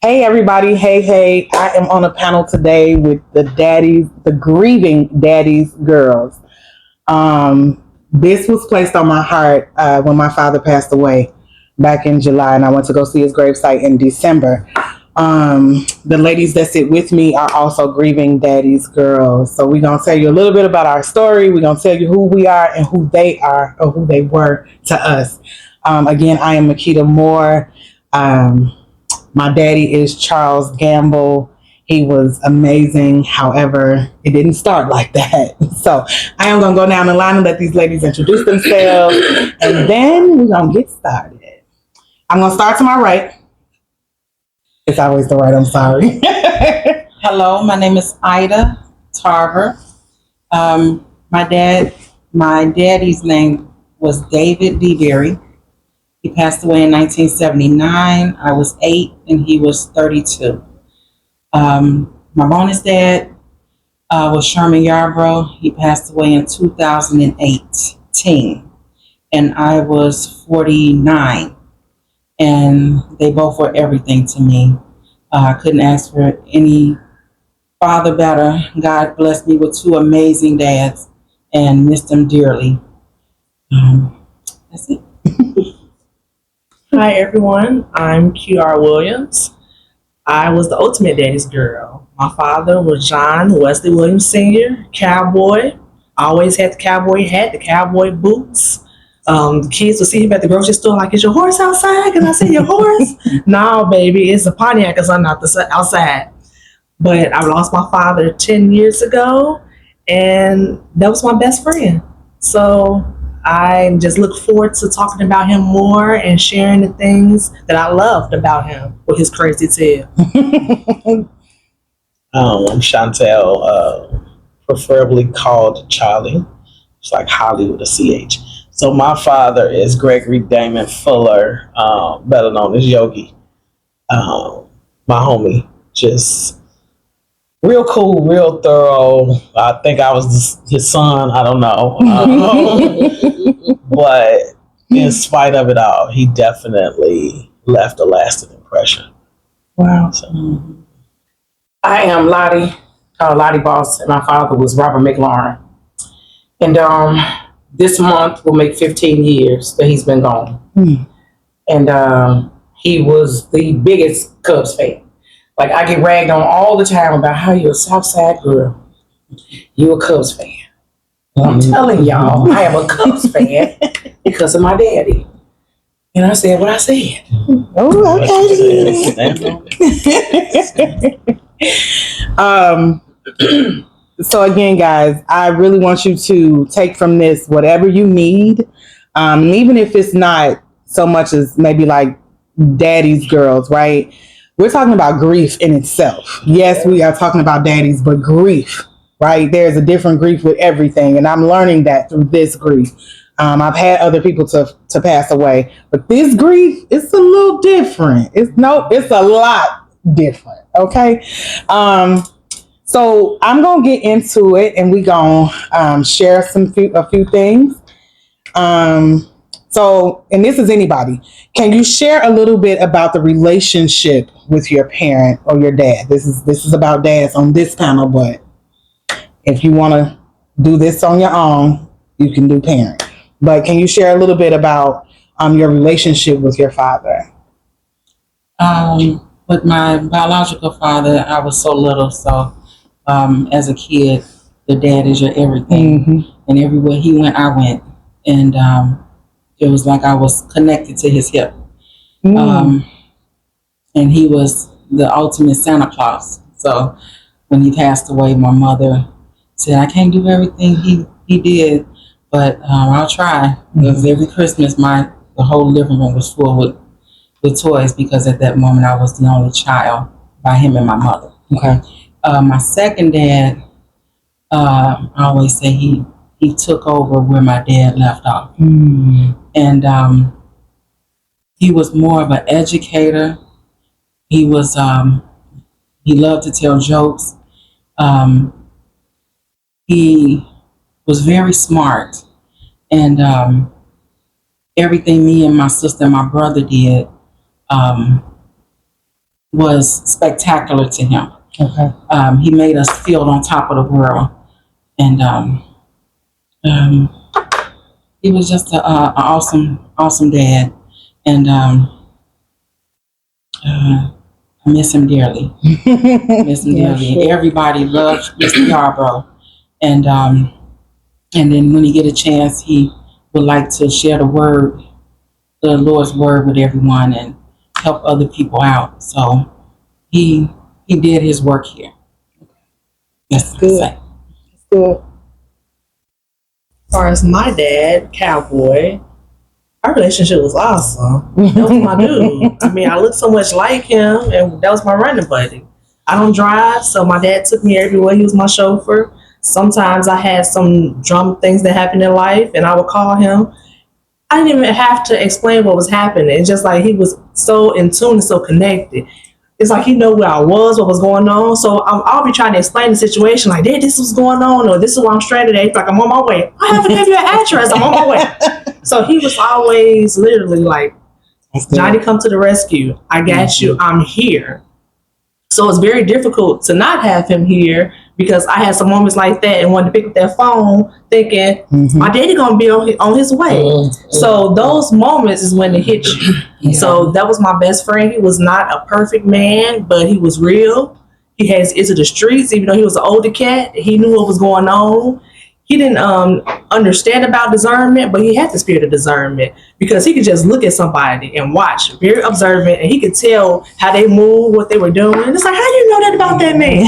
Hey everybody, hey, I am on a panel today with the Grieving Daddies girls. This was placed on my heart when my father passed away back in July, and I went to go see his gravesite in December. The ladies that sit with me are also Grieving Daddies girls. So we're going to tell you a little bit about our story. We're going to tell you who we are and who they are, or who they were to us. Again, I am Makita Moore. My daddy is Charles Gamble. He was amazing. However, it didn't start like that. So I am going to go down the line and let these ladies introduce themselves. And then we're going to get started. I'm going to start to my right. It's always the right. I'm sorry. Hello, my name is Ida Tarver. My daddy's name was David DeBerry. He passed away in 1979. I was 8 and he was 32. My bonus dad was Sherman Yarbrough. He passed away in 2018 and I was 49. And they both were everything to me. I couldn't ask for any father better. God blessed me with 2 amazing dads and missed them dearly. That's it. Hi everyone, I'm QR Williams. I was the ultimate daddy's girl. My father was John Wesley Williams Sr., cowboy. Always had the cowboy hat, the cowboy boots. The kids would see him at the grocery store like, is your horse outside? Can I see your horse? No, baby, it's a Pontiac because I'm not outside. But I lost my father 10 years ago, and that was my best friend. So I just look forward to talking about him more and sharing the things that I loved about him with his crazy tail. I'm Chantel, preferably called Charlie. It's like Holly with a CH. So my father is Gregory Damon Fuller, better known as Yogi. My homie, just real cool, real thorough. I think I was his son. I don't know. But in spite of it all, he definitely left a lasting impression. Wow. So. I am Lottie, Lottie Boss, and my father was Robert McLaurin. And this month will make 15 years that he's been gone. And he was the biggest Cubs fan. Like, I get ragged on all the time about how you're a Southside girl. You a Cubs fan. Well, I'm telling y'all, I am a Cubs fan because of my daddy. And I said what I said. Oh, okay. So again, guys, I really want you to take from this whatever you need, even if it's not so much as maybe like daddy's girls, right? We're talking about grief in itself. Yes, we are talking about daddies, but grief, right? There's a different grief with everything, and I'm learning that through this grief. I've had other people to pass away, but this grief is a little different. It's a lot different. Okay. So I'm gonna get into it, and we gonna share a few things. So, and this is anybody. Can you share a little bit about the relationship with your parent or your dad? This is about dads on this panel, but if you want to do this on your own, you can do parent. But can you share a little bit about your relationship with your father? With my biological father, I was so little, so as a kid, the dad is your everything. And everywhere he went, I went. And it was like I was connected to his hip. And he was the ultimate Santa Claus. So when he passed away, my mother said, I can't do everything he did, but I'll try. Because every Christmas, the whole living room was full with toys, because at that moment I was the only child by him and my mother. Okay. My second dad, I always say he took over where my dad left off. And he was more of an educator. He was he loved to tell jokes. He was very smart, and everything me and my sister and my brother did, was spectacular to him. Okay. He made us feel on top of the world, and he was just an awesome dad, and I miss him dearly. Sure. Everybody loves Mr. Yarbrough, and then when he get a chance, he would like to share the Lord's word with everyone and help other people out. So he did his work here. That's good. That's good. As far as my dad, Cowboy, our relationship was awesome. That was my dude. I mean, I looked so much like him, and that was my running buddy. I don't drive, so my dad took me everywhere. He was my chauffeur. Sometimes I had some drama things that happened in life, and I would call him. I didn't even have to explain what was happening. It's just like he was so in tune and so connected. It's like he knew where I was, what was going on. So I'll be trying to explain the situation, like, Dad, this is what's going on, or this is why I'm stranded. He's like, I'm on my way. I haven't given you an address. I'm on my way. So he was always literally like, Johnny, come to the rescue. I got you. I'm here. So it's very difficult to not have him here, because I had some moments like that and wanted to pick up that phone thinking, my daddy gonna be on his way. So those moments is when it hit you. Yeah. So that was my best friend. He was not a perfect man, but he was real. He had his ear to the streets, even though he was an older cat. He knew what was going on. He didn't understand about discernment, but he had the spirit of discernment, because he could just look at somebody and watch, very observant, and he could tell how they move, what they were doing. And it's like, how do you know that about that man?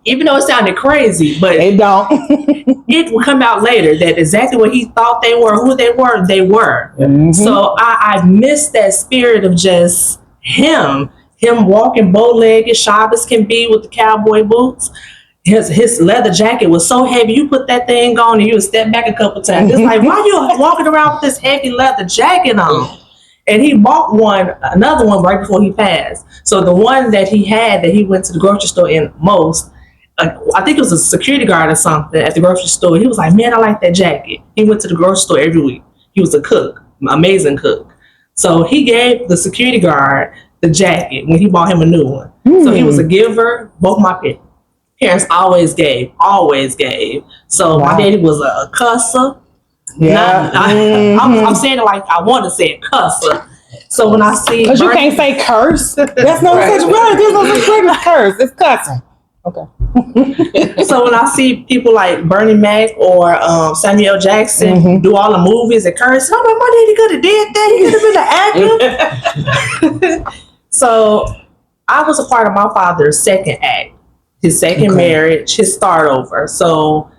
Even though it sounded crazy, but it don't. It would come out later that exactly what he thought they were, who they were, they were. Mm-hmm. So I missed that spirit of just him walking bow-legged, sharp as can be with the cowboy boots. His leather jacket was so heavy, you put that thing on and you would step back a couple times. It's like, why are you walking around with this heavy leather jacket on? And he bought another one right before he passed. So the one that he had that he went to the grocery store in most, I think it was a security guard or something at the grocery store. He was like, man, I like that jacket. He went to the grocery store every week. He was a cook, amazing cook. So he gave the security guard the jacket when he bought him a new one. So he was a giver. Both my parents always gave. So my daddy was a cusser. Yeah. I'm saying it like I want to say it, cusser. So when I see, because you can't say curse. That's no such word. There's no such word as curse. It's cussing. Okay. So when I see people like Bernie Mac or Samuel Jackson do all the movies and curse, I'm like, my daddy could have did that. He could have been an actor. So I was a part of my father's second act, his second marriage, his start over. So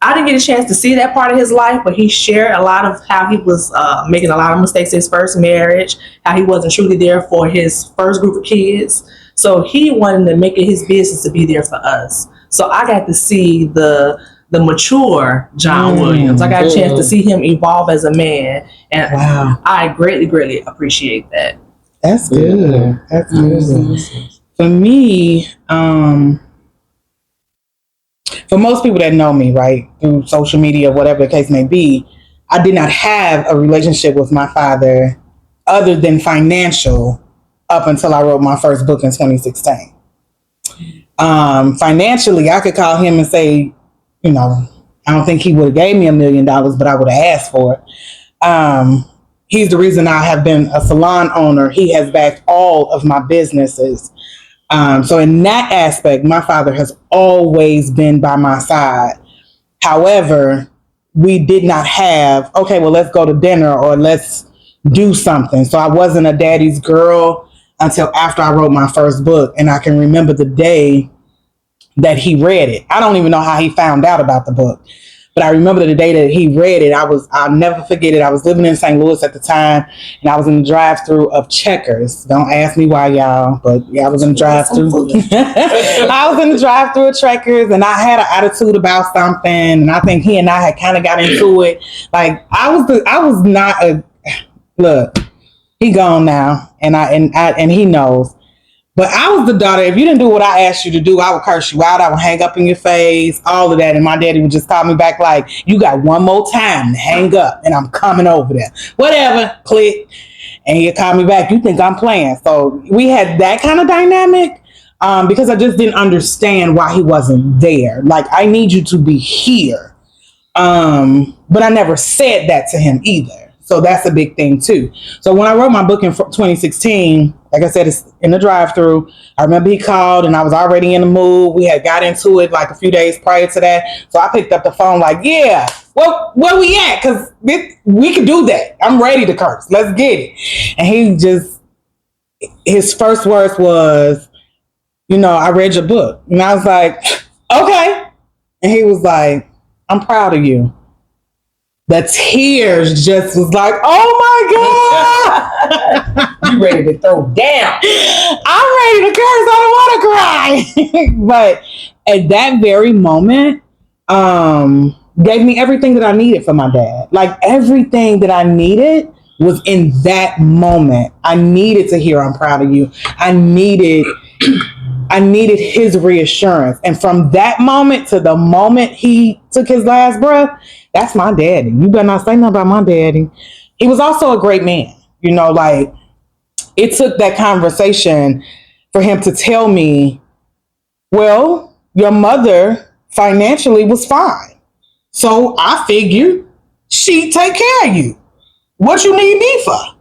I didn't get a chance to see that part of his life, but he shared a lot of how he was making a lot of mistakes in his first marriage, how he wasn't truly there for his first group of kids. So he wanted to make it his business to be there for us. So I got to see the mature John Williams. I got a chance to see him evolve as a man. And I greatly, greatly appreciate that. That's good. That's good. For me, for most people that know me, right, through social media, whatever the case may be, I did not have a relationship with my father other than financial up until I wrote my first book in 2016. Financially, I could call him and say, you know, I don't think he would have gave me $1 million, but I would have asked for it. He's the reason I have been a salon owner. He has backed all of my businesses. So in that aspect, my father has always been by my side. However, we did not have, okay, well, let's go to dinner or let's do something. So I wasn't a daddy's girl until after I wrote my first book. And I can remember the day that he read it. I don't even know how he found out about the book, but I remember the day that he read it. I'll never forget it. I was living in St. Louis at the time, and I was in the drive-thru of Checkers. Don't ask me why, y'all, but yeah, I was in the drive-thru. I was in the drive-thru of Checkers, and I had an attitude about something, and I think he and I had kind of got into it. Like I was not a look. He gone now, and he knows. But I was the daughter. If you didn't do what I asked you to do, I would curse you out. I would hang up in your face, all of that. And my daddy would just call me back like, you got one more time to hang up and I'm coming over there. Whatever, click. and he'd call me back. You think I'm playing? So we had that kind of dynamic. Because I just didn't understand why he wasn't there. Like, I need you to be here. But I never said that to him either. So that's a big thing too. So when I wrote my book in 2016, like I said, it's in the drive-through. I remember he called and I was already in the mood. We had got into it like a few days prior to that. So I picked up the phone like, yeah, well, where we at? Because we can do that. I'm ready to curse. Let's get it. And his first words was, I read your book. And I was like, okay. And he was like, I'm proud of you. The tears just was like, oh my God. You ready to throw down. I'm ready to curse. I don't want to cry. But at that very moment, gave me everything that I needed for my dad. Like, everything that I needed was in that moment. I needed to hear I'm proud of you. I needed his reassurance. And from that moment to the moment he took his last breath, that's my daddy. You better not say nothing about my daddy. He was also a great man. Like, it took that conversation for him to tell me, well, your mother financially was fine. So I figured she'd take care of you. What you need me for?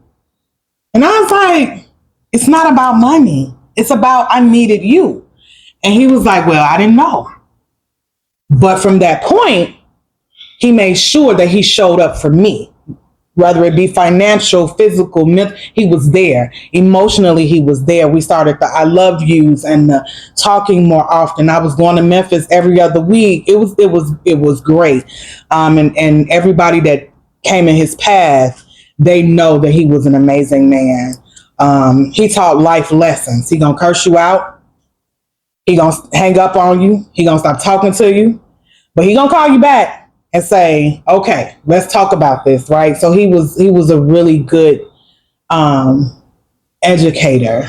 And I was like, it's not about money. It's about I needed you. And he was like, well, I didn't know. But from that point, he made sure that he showed up for me, whether it be financial, physical, mental. He was there. Emotionally, he was there. We started the I love yous and the talking more often. I was going to Memphis every other week. It was great. And everybody that came in his path, they know that he was an amazing man. He taught life lessons. He gonna curse you out. He gonna hang up on you. He gonna stop talking to you, but he gonna call you back and say, okay, let's talk about this. Right. So he was a really good, educator.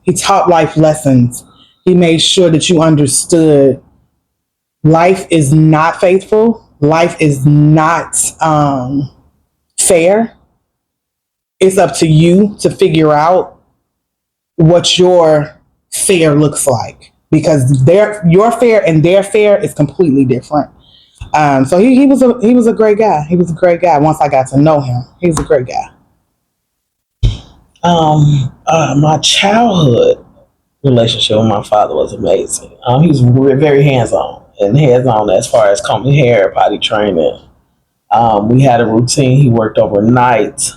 He taught life lessons. He made sure that you understood life is not faithful. Life is not, fair. It's up to you to figure out what your fair looks like, because your fair and their fair is completely different. So he was a great guy. He was a great guy. Once I got to know him, he was a great guy. My childhood relationship with my father was amazing. He was very hands-on as far as combing hair, potty training. We had a routine. He worked overnight.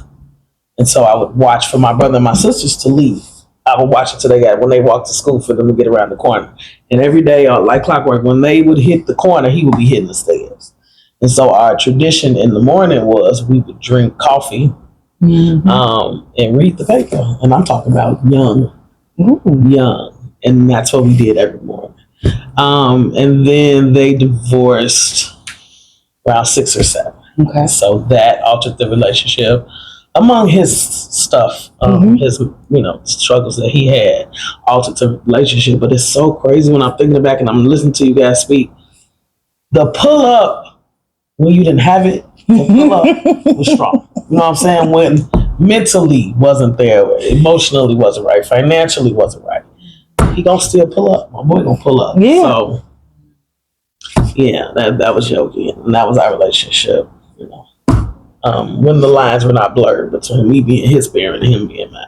And so I would watch for my brother and my sisters to leave. I would watch until when they walked to school for them to get around the corner. And every day, like clockwork, when they would hit the corner, he would be hitting the stairs. And so our tradition in the morning was we would drink coffee, and read the paper. And I'm talking about young. And that's what we did every morning. And then they divorced around 6 or 7. Okay. So that altered the relationship. Among his stuff, his struggles that he had altered the relationship. But it's so crazy when I'm thinking back and I'm listening to you guys speak. The pull up when you didn't have it, the pull up was strong. You know what I'm saying? When mentally wasn't there, emotionally wasn't right, financially wasn't right, he gonna still pull up. My boy gonna pull up. Yeah. So yeah, that was Yogi, and that was our relationship. When the lines were not blurred between me being his parent and him being mine.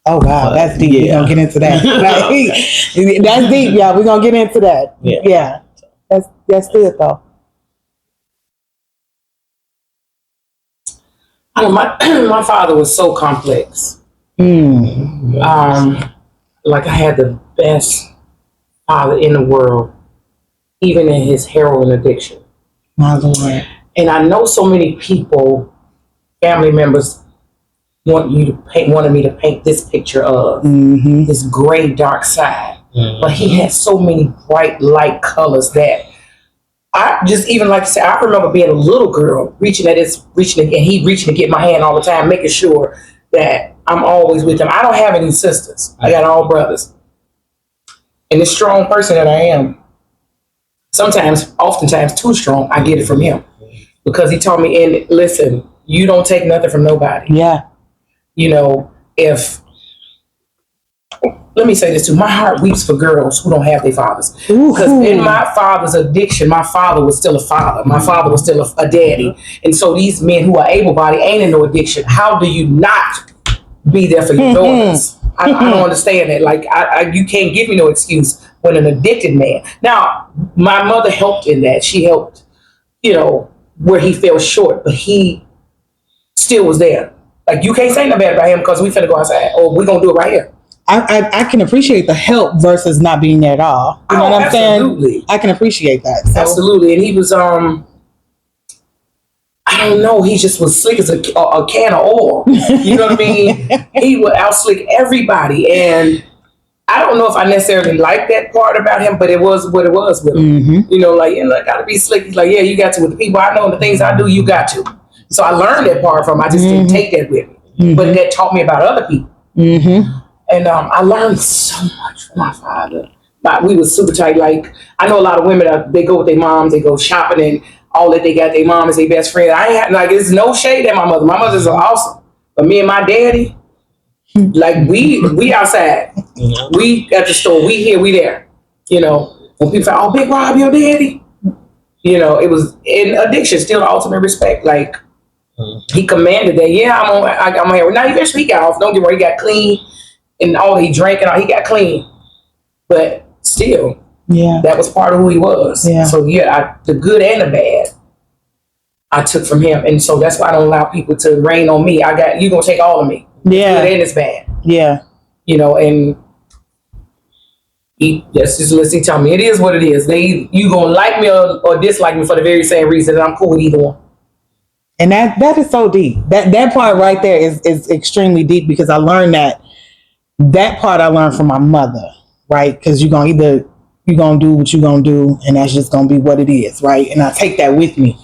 Oh wow, that's deep. We're gonna get into that. Okay. That's deep, yeah. We're gonna get into that. Yeah. That's good though. My father was so complex. Like I had the best father in the world, even in his heroin addiction. My Lord. And I know so many people, family members, wanted me to paint this picture of this gray, dark side. But he had so many bright, light colors that I just, even like I said, I remember being a little girl reaching to get my hand all the time, making sure that I'm always with him. I don't have any sisters. I got all brothers. And the strong person that I am, oftentimes too strong, I get it from him. Because he taught me, and listen, you don't take nothing from nobody. Yeah. You know, if let me say this too, my heart weeps for girls who don't have their fathers. Because in my father's addiction, my father was still a father. My father was still a daddy. And so these men who are able-bodied ain't in no addiction. How do you not be there for your daughters? I don't understand that. Like, you can't give me no excuse when an addicted man. Now, my mother helped in that. She helped, you know, where he fell short, but he still was there. Like, you can't say nothing bad about him because we finna go outside, or we're gonna do it right here. I can appreciate the help versus not being there at all. You know what I'm saying? I can appreciate that. So. Absolutely. And he was, I don't know, he just was slick as a can of oil. You know what I mean? He would outslick everybody. And I don't know if I necessarily like that part about him, but it was what it was with him. You know, like, I gotta be slick. He's like, yeah, you got to. With the people I know and the things I do, you got to. So I learned that part from him. I just didn't take that with me. But that taught me about other people. And I learned so much from my father. We was super tight. Like, I know a lot of women, they go with their moms, they go shopping, and all that they got their mom as their best friend. I ain't like, there's no shade at my mother. My mother's awesome. But me and my daddy, like, we outside. We at the store. We here, we there. You know, when people say, oh, Big Rob, your daddy. You know, it was in addiction, still the ultimate respect. Like, he commanded that, yeah, I'm here. Now, eventually he got off. Don't get me wrong, he got clean. And all he drank and all, he got clean. But still, that was part of who he was. So the good and the bad I took from him. And so that's why I don't allow people to rain on me. You gonna take all of me. Yeah. Good and it's bad. Yeah. You know, and he tell me it is what it is. You gonna like me or dislike me for the very same reason, and I'm cool with either one. And that is so deep. That part right there is extremely deep, because I learned that part I learned from my mother, right? Because you're gonna do what you're gonna do, and that's just gonna be what it is, right? And I take that with me.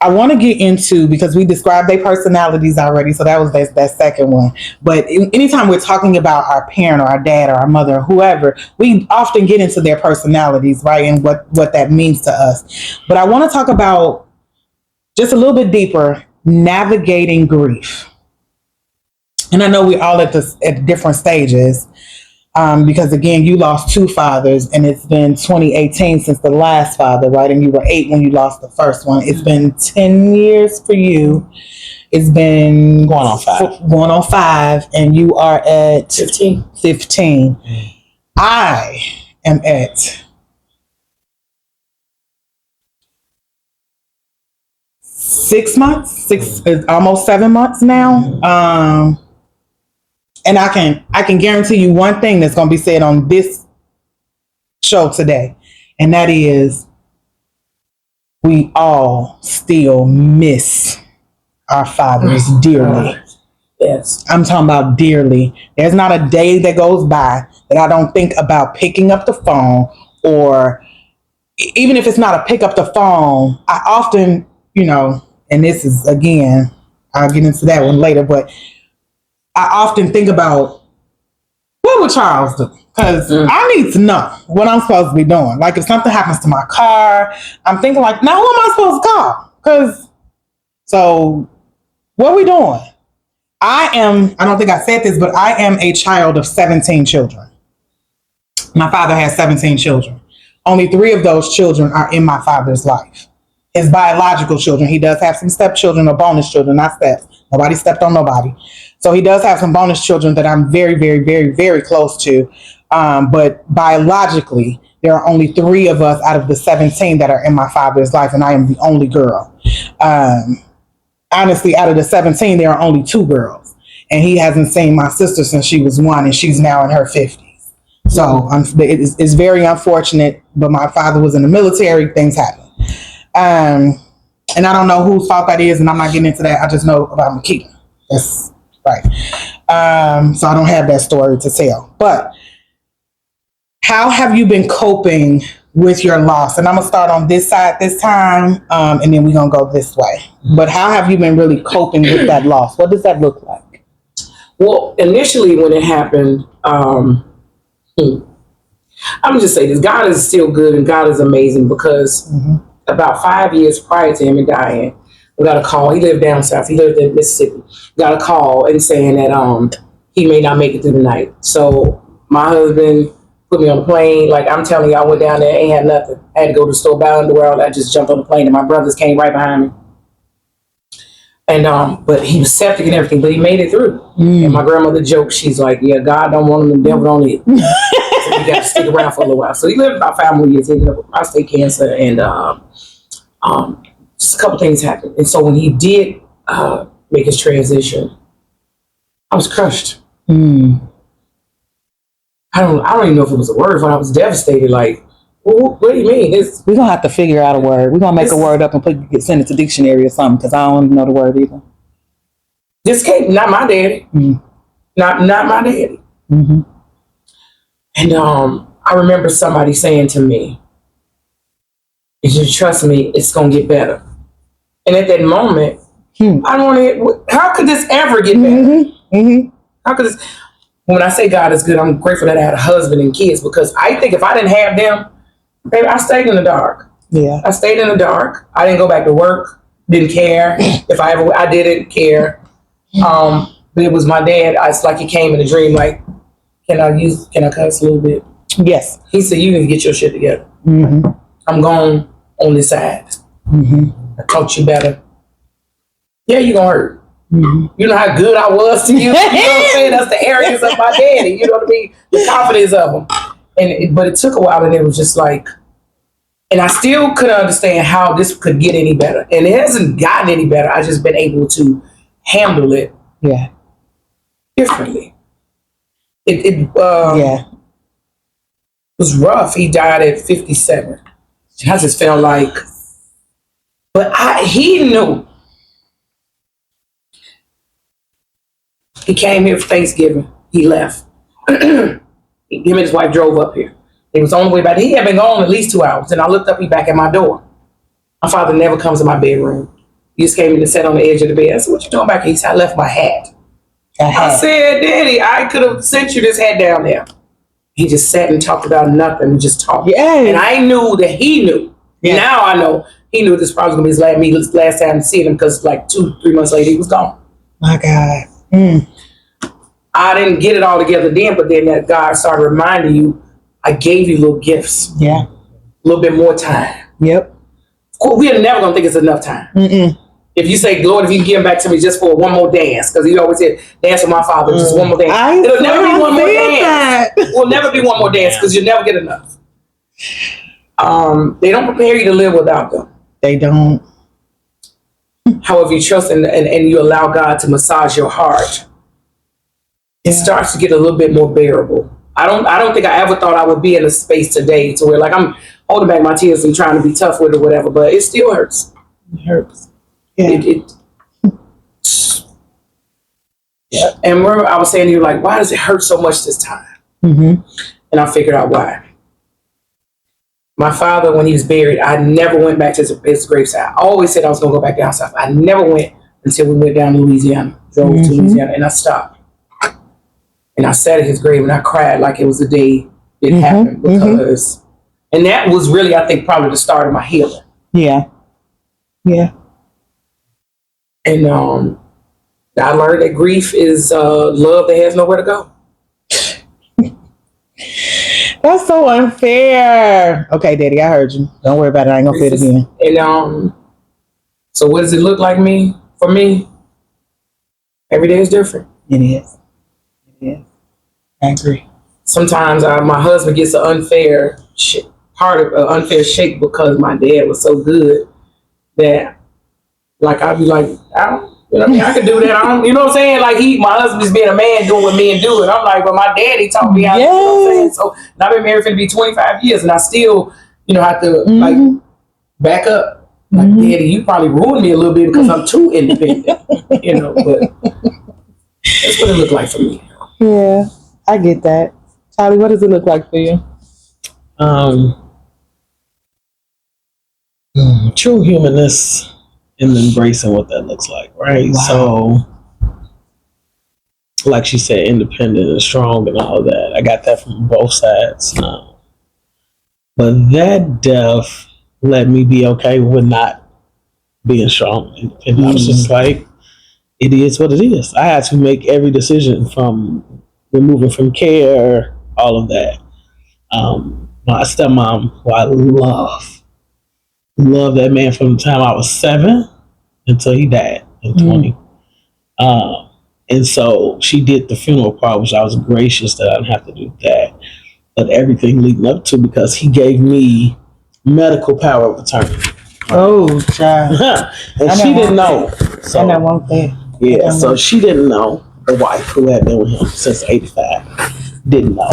I want to get into, because we described their personalities already, so that was that second one. But anytime we're talking about our parent or our dad or our mother or whoever, we often get into their personalities, right? And what that means to us. But I want to talk about, just a little bit deeper, navigating grief. And I know we're all at different stages, because again, you lost two fathers, and it's been 2018 since the last father, right? And you were 8 when you lost the first one. It's been 10 years for you. It's been going on 5, and you are at 15. I am at 6 months, almost 7 months now. And I can guarantee you one thing that's going to be said on this show today, and that is, we all still miss our fathers dearly. Yes. I'm talking about dearly. There's not a day that goes by that I don't think about picking up the phone, or even if it's not a pick up the phone, I often, and this is, again, I'll get into that one later, but I often think about, what would Charles do? Because I need to know what I'm supposed to be doing. Like, if something happens to my car, I'm thinking like, now who am I supposed to call? So what are we doing? I don't think I said this, but I am a child of 17 children. My father has 17 children. Only 3 of those children are in my father's life. His biological children. He does have some stepchildren or bonus children, not steps. Nobody stepped on nobody. So he does have some bonus children that I'm very, very, very, very close to. But biologically, there are only 3 of us out of the 17 that are in my father's life, and I am the only girl. Honestly, out of the 17, there are only 2 girls. And he hasn't seen my sister since she was 1, and she's now in her 50s. So it's very unfortunate, but my father was in the military. Things happen. And I don't know whose fault that is, and I'm not getting into that. I just know about Makita. That's right. So I don't have that story to tell. But how have you been coping with your loss? And I'm going to start on this side this time, and then we're going to go this way. But how have you been really coping with that loss? What does that look like? Well, initially when it happened, I'm going to just say this. God is still good, and God is amazing, because about 5 years prior to him dying, We got a call. He lived down south. He lived in Mississippi. Got a call and saying that he may not make it through the night. So my husband put me on the plane. Like I'm telling you, I went down there, ain't had nothing. I had to go to the store, buy underwear. I just jumped on the plane, and my brothers came right behind me. And but he was septic and everything, but he made it through. And my grandmother joked, she's like, "Yeah, God don't want him, the devil don't eat." So he got to stick around for a little while. So he lived about 5 more years. He ended up with prostate cancer, and just a couple things happened. And so when he did make his transition, I was crushed. I don't even know if it was a word, but I was devastated. Like, what do you mean? We're gonna have to figure out a word. We're gonna make a word up and send it to dictionary or something, because I don't know the word either. This came not my daddy, not my daddy. And I remember somebody saying to me, "If you trust me, it's gonna get better." And at that moment, I don't want to. How could this ever get better? How could this? When I say God is good, I'm grateful that I had a husband and kids, because I think if I didn't have them, baby, I stayed in the dark. Yeah, I stayed in the dark. I didn't go back to work. Didn't care if I didn't care. But it was my dad. It's like he came in a dream. Like, can I cuss a little bit? Yes. He said, "You need to get your shit together. I'm gone on this side. I taught you better. Yeah, you're gonna hurt. You know how good I was to you. You know what I'm saying? That's the arrogance of my daddy. You know what I mean? The confidence of him. But it took a while, and it was just like, and I still couldn't understand how this could get any better. And it hasn't gotten any better. I just been able to handle it differently. It was rough. He died at 57. I just felt like, but he knew. He came here for Thanksgiving. He left. Him and his wife drove up here. He was on the way back. He had been gone at least 2 hours. And I looked up, he back at my door. My father never comes to my bedroom. He just came in and sat on the edge of the bed. I said, "What you doing back here?" He said, "I left my hat." I said, "Daddy, I could have sent you this hat down there." He just sat and talked about nothing. We just talked. And I knew that he knew. Now I know he knew this probably was going to be his last time to see him, because like 2-3 months later, he was gone. My God. I didn't get it all together then, but then that God started reminding you, I gave you little gifts. Yeah. A little bit more time. Yep. Of course, we are never going to think it's enough time. If you say, "Lord, if you can give him back to me just for one more dance," because he always said, "Dance with my father, just one more dance." It'll never be one more dance. It will never be one more dance, because you'll never get enough. They don't prepare you to live without them. They don't. However, you trust and you allow God to massage your heart, it starts to get a little bit more bearable. I don't think I ever thought I would be in a space today to where like I'm holding back my tears and trying to be tough with it or whatever, but it still hurts. It hurts. Yeah. And remember, I was saying to you, like, why does it hurt so much this time? And I figured out why. My father, when he was buried, I never went back to his graveside. I always said I was going to go back down south. I never went until we went down to Louisiana, drove to Louisiana, and I stopped. And I sat at his grave and I cried like it was the day it happened, because, and that was really, I think, probably the start of my healing. Yeah. And I learned that grief is love that has nowhere to go. That's so unfair. Okay, Daddy, I heard you. Don't worry about it. I ain't gonna say it again. And so what does it look like for me? Every day is different. It is. I agree. Sometimes my husband gets an unfair shake because my dad was so good that, like, I'd be like, I don't, you know what I mean? I could do that. I don't, you know what I'm saying? Like my husband's being a man doing what men do. And I'm like, well, my daddy taught me how to, you know what I'm saying? So, and I've been married for 25 years and I still, have to like back up. Like, Daddy, you probably ruined me a little bit because I'm too independent, but that's what it looked like for me. Yeah, I get that. Charlie, what does it look like for you? True humanness and embracing what that looks like, right? Wow. So, like she said, independent and strong and all that. I got that from both sides. But that death let me be okay with not being strong and independent. I was just like, it is what it is. I had to make every decision from removing from care, all of that. My stepmom, who I love that man from the time I was 7 until he died in 20. And so she did the funeral part, which I was gracious that I didn't have to do that. But everything leading up to, because he gave me medical power of attorney. Oh, child. And she didn't know. So, And I want that. yeah, so she didn't know. The wife who had been with him since 85 didn't know.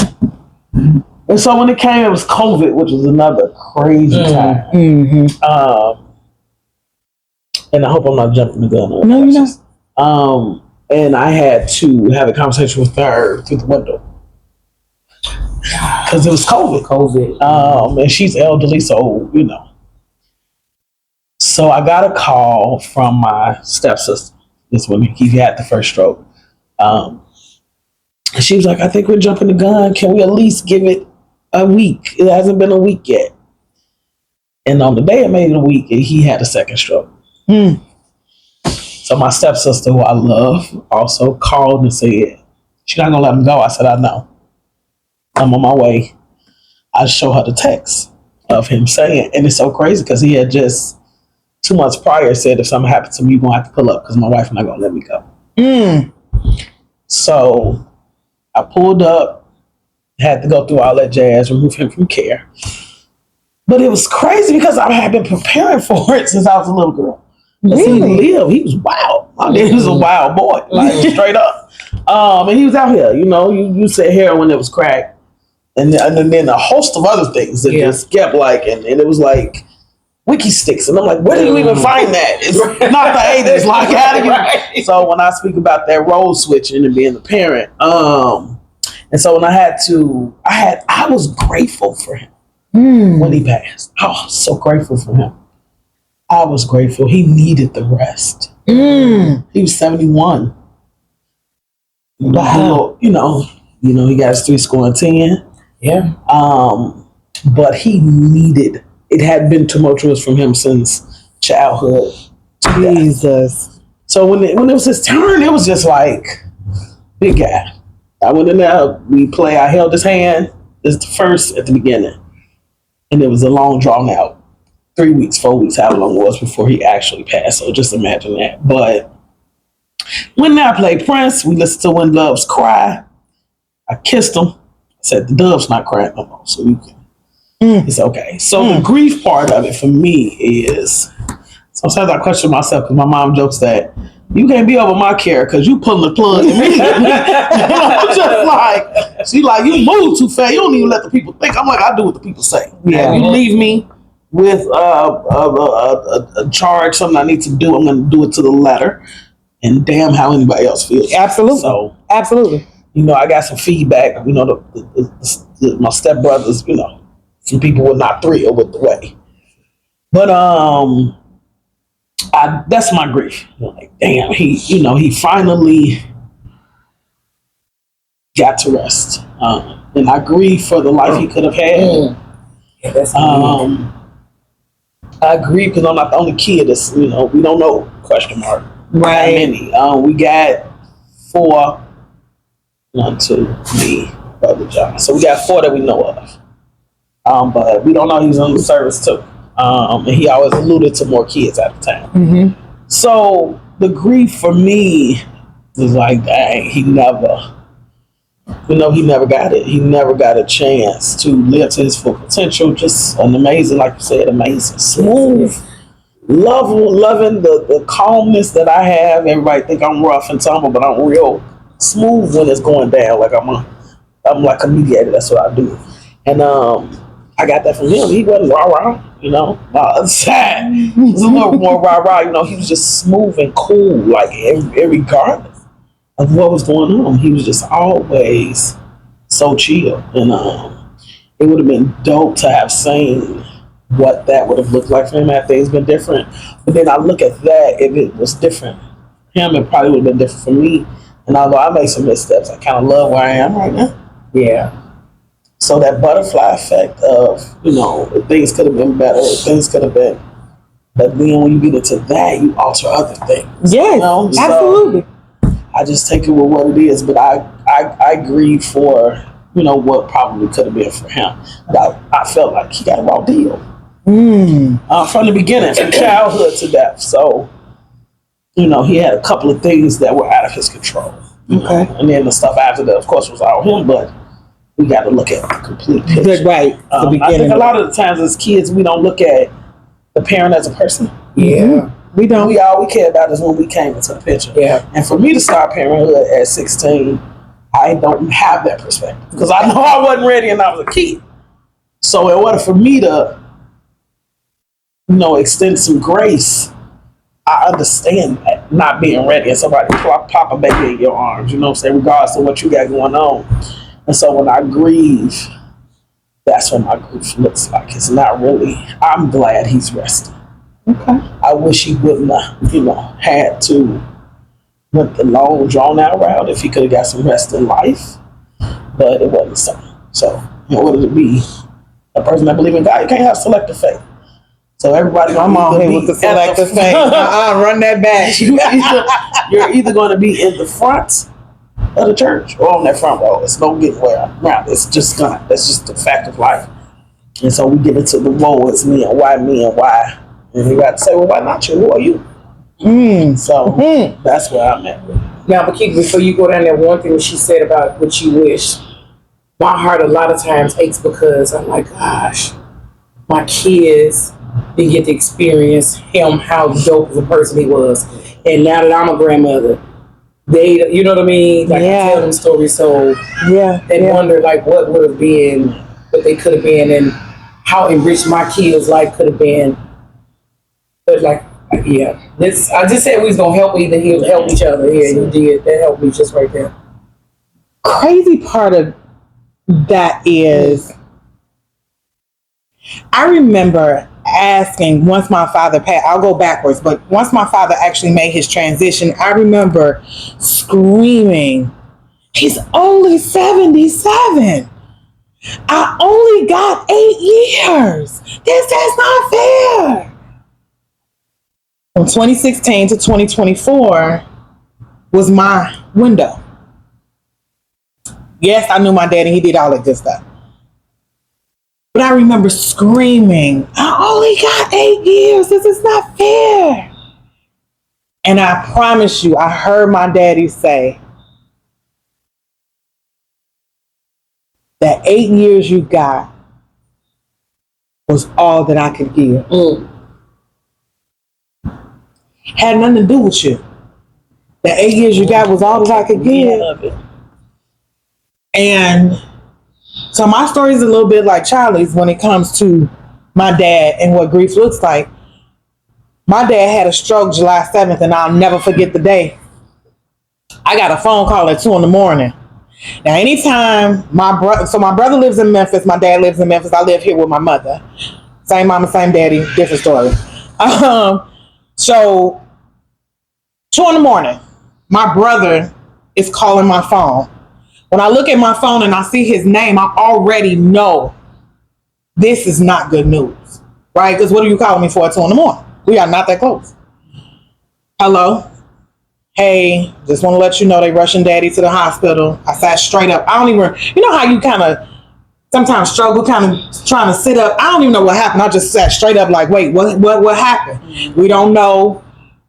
And so when it came, it was COVID, which was another crazy time. And I hope I'm not jumping the gun on No, you're not. And I had to have a conversation with her through the window. Because it was COVID. And she's elderly, so, you know. So I got a call from my stepsister. This when he had the first stroke. She was like, I think we're jumping the gun. Can we at least give it a week? It hasn't been a week yet. And on the day it made it a week, he had a second stroke. So my stepsister, who I love, also called and said, she's not going to let him go. I said, I know. I'm on my way. I show her the text of him saying, and it's so crazy because he had just 2 months prior said, if something happens to me, you're going to have to pull up because my wife not going to let me go. So I pulled up, had to go through all that jazz, remove him from care. But it was crazy because I had been preparing for it since I was a little girl. Really? He was wild. My dad was a wild boy, like straight up. And he was out here, you said heroin, it was crack. And then a host of other things that just kept and it was like wiki sticks. And I'm like, where do you even find that? It's not the 80s. Like, how do you? Right. So when I speak about that role switching and being the parent, and so when I was grateful for him when he passed. I was so grateful for him. I was grateful. He needed the rest. He was 71. Wow. He got his 3-10. Yeah. But he needed, it had been tumultuous from him since childhood. Jesus. So when it was his turn, it was just like, big guy. I went in there, I held his hand. This is the first at the beginning. And it was a long drawn out 3 weeks, 4 weeks, how long it was before he actually passed. So just imagine that. But when I played Prince, we listened to When Doves Cry. I kissed him. I said, the dove's not crying no more. So you can, it's okay. So the grief part of it for me is, sometimes I question myself because my mom jokes that you can't be over my care because you pulling the plug immediately. Just like, she like, you move too fast. You don't even let the people think. I'm like, I do what the people say. Yeah. You leave me with a charge, something I need to do, I'm going to do it to the letter. And damn how anybody else feels. Absolutely. So, absolutely. I got some feedback. My stepbrothers, some people were not thrilled with the way. But that's my grief. Like, damn, he finally got to rest. And I grieve for the life he could have had. Yeah, that's I grieve because I'm not the only kid that's, we don't know, question mark. Right. Many. We got 4. 1, 2, me, Brother John. So we got 4 that we know of. But we don't know he's on the service too. And he always alluded to more kids at the time. So the grief for me was like, dang, he never got it. He never got a chance to live to his full potential. Just an amazing, like you said, amazing, smooth, loving the calmness that I have. Everybody think I'm rough and tumble, but I'm real smooth when it's going down. Like I'm like a mediator. That's what I do. And I got that from him. He wasn't rah-rah, My other side was a little more rah-rah. He was just smooth and cool, like regardless of what was going on. He was just always so chill. And it would have been dope to have seen what that would have looked like for him had things been different. But then I look at that, if it was different for him, it probably would have been different for me. And although I made some missteps, I kind of love where I am right now. Yeah. So that butterfly effect of, if things could have been better, if things could have been But then when you get into that, you alter other things. Yes, you know? So absolutely. I just take it with what it is. But I grieve for, you know, what probably could have been for him. But I felt like he got a raw deal. From the beginning, from childhood to death. So, you know, he had a couple of things that were out of his control. Okay. And then the stuff after that, of course, was all him, but we got to look at the complete picture. Right. The beginning. I think a lot of the times as kids, we don't look at the parent as a person. Yeah. We don't. All we care about is when we came into the picture. Yeah. And for me to start parenthood at 16, I don't have that perspective because I know I wasn't ready and I was a kid. So in order for me to, you know, extend some grace, I understand that not being ready and somebody pop a baby in your arms, you know what I'm saying, regardless of what you got going on. And so when I grieve, that's what my grief looks like. It's not really, I'm glad he's resting. Okay. I wish he wouldn't have, you know, had to went the long, drawn out route if he could have got some rest in life. But it wasn't so. So in order to be a person that believes in God, you can't have selective faith. So everybody, I'm on here with the selective faith. Run that back. You're either going to be in the front of the church or on that front row. It's no getting around. It's just gonna. That's just the fact of life. And so we get into the woe is me and why. And you got to say, well, why not you? Who are you? So that's where I'm at. Now, but keep before you go down there, one thing she said about what you wish. My heart a lot of times aches because I'm like, gosh, my kids didn't get to experience him, how dope of a person he was. And now that I'm a grandmother, they, you know what I mean? Like, I tell them stories, so they wonder, like, what would have been, what they could have been, and how enriched my kids' life could have been. But, like, this, I just said we was going to help either heal, help each other. Yeah, you did. That helped me just right there. Crazy part of that is, I remember asking once my father passed, I'll go backwards, but once my father actually made his transition, I remember screaming, he's only 77. I only got 8 years. This is not fair. From 2016 to 2024 was my window. Yes, I knew my daddy. He did all that good stuff. But I remember screaming, I only got 8 years. This is not fair. And I promise you, I heard my daddy say, that 8 years you got was all that I could give. Had nothing to do with you. The 8 years you got was all that I could give. And so my story is a little bit like Charlie's when it comes to my dad and what grief looks like. My dad had a stroke July 7th, and I'll never forget the day. I got a phone call at 2 a.m. Now, anytime my brother lives in Memphis, my dad lives in Memphis, I live here with my mother. Same mama, same daddy, different story. So 2 a.m, my brother is calling my phone. When I look at my phone and I see his name, I already know this is not good news, right? Because what are you calling me for at 2 a.m? We are not that close. Hello? Hey, just want to let you know they rushing daddy to the hospital. I sat straight up. I don't even, you know how you kind of sometimes struggle kind of trying to sit up. I don't even know what happened. I just sat straight up like, wait, what happened? We don't know.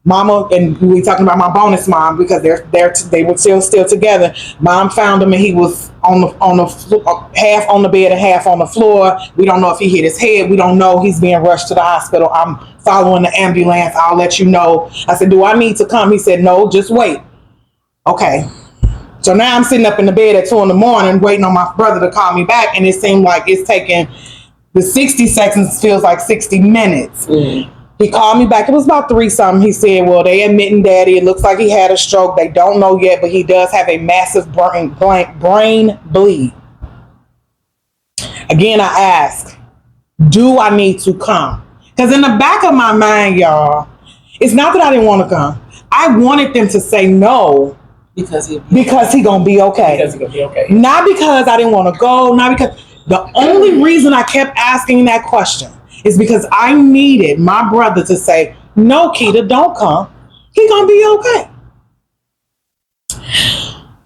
Mama, and we talking about my bonus mom because they were still together. Mom found him and he was on the half on the bed and half on the floor. We don't know if he hit his head. We don't know. He's being rushed to the hospital. I'm following the ambulance. I'll let you know. I said, do I need to come? He said, no, just wait. Okay. So now I'm sitting up in the bed at 2 a.m. waiting on my brother to call me back, and it seemed like it's taking the 60 seconds feels like 60 minutes. He called me back. It was about 3 something. He said, well, they admitting daddy. It looks like he had a stroke. They don't know yet, but he does have a massive brain bleed. Again, I ask, do I need to come? Because in the back of my mind, y'all, it's not that I didn't want to come. I wanted them to say no because he gonna be okay. Because he gonna be okay. Not because I didn't want to go. Not because. The only reason I kept asking that question is because I needed my brother to say, no, Keita, don't come. He gonna be okay.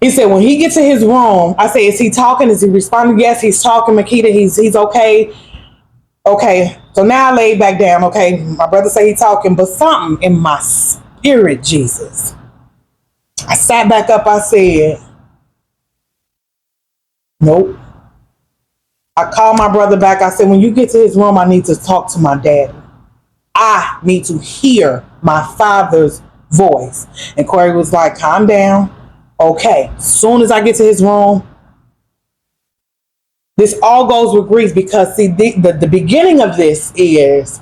He said when he gets to his room, I say, is he talking? Is he responding? Yes, he's talking, Makita. He's okay. Okay. So now I laid back down. Okay. My brother say he's talking, but something in my spirit, Jesus. I sat back up. I said, nope. I called my brother back. I said, when you get to his room, I need to talk to my dad. I need to hear my father's voice. And Corey was like, calm down. Okay. As soon as I get to his room, this all goes with grief because see, the beginning of this is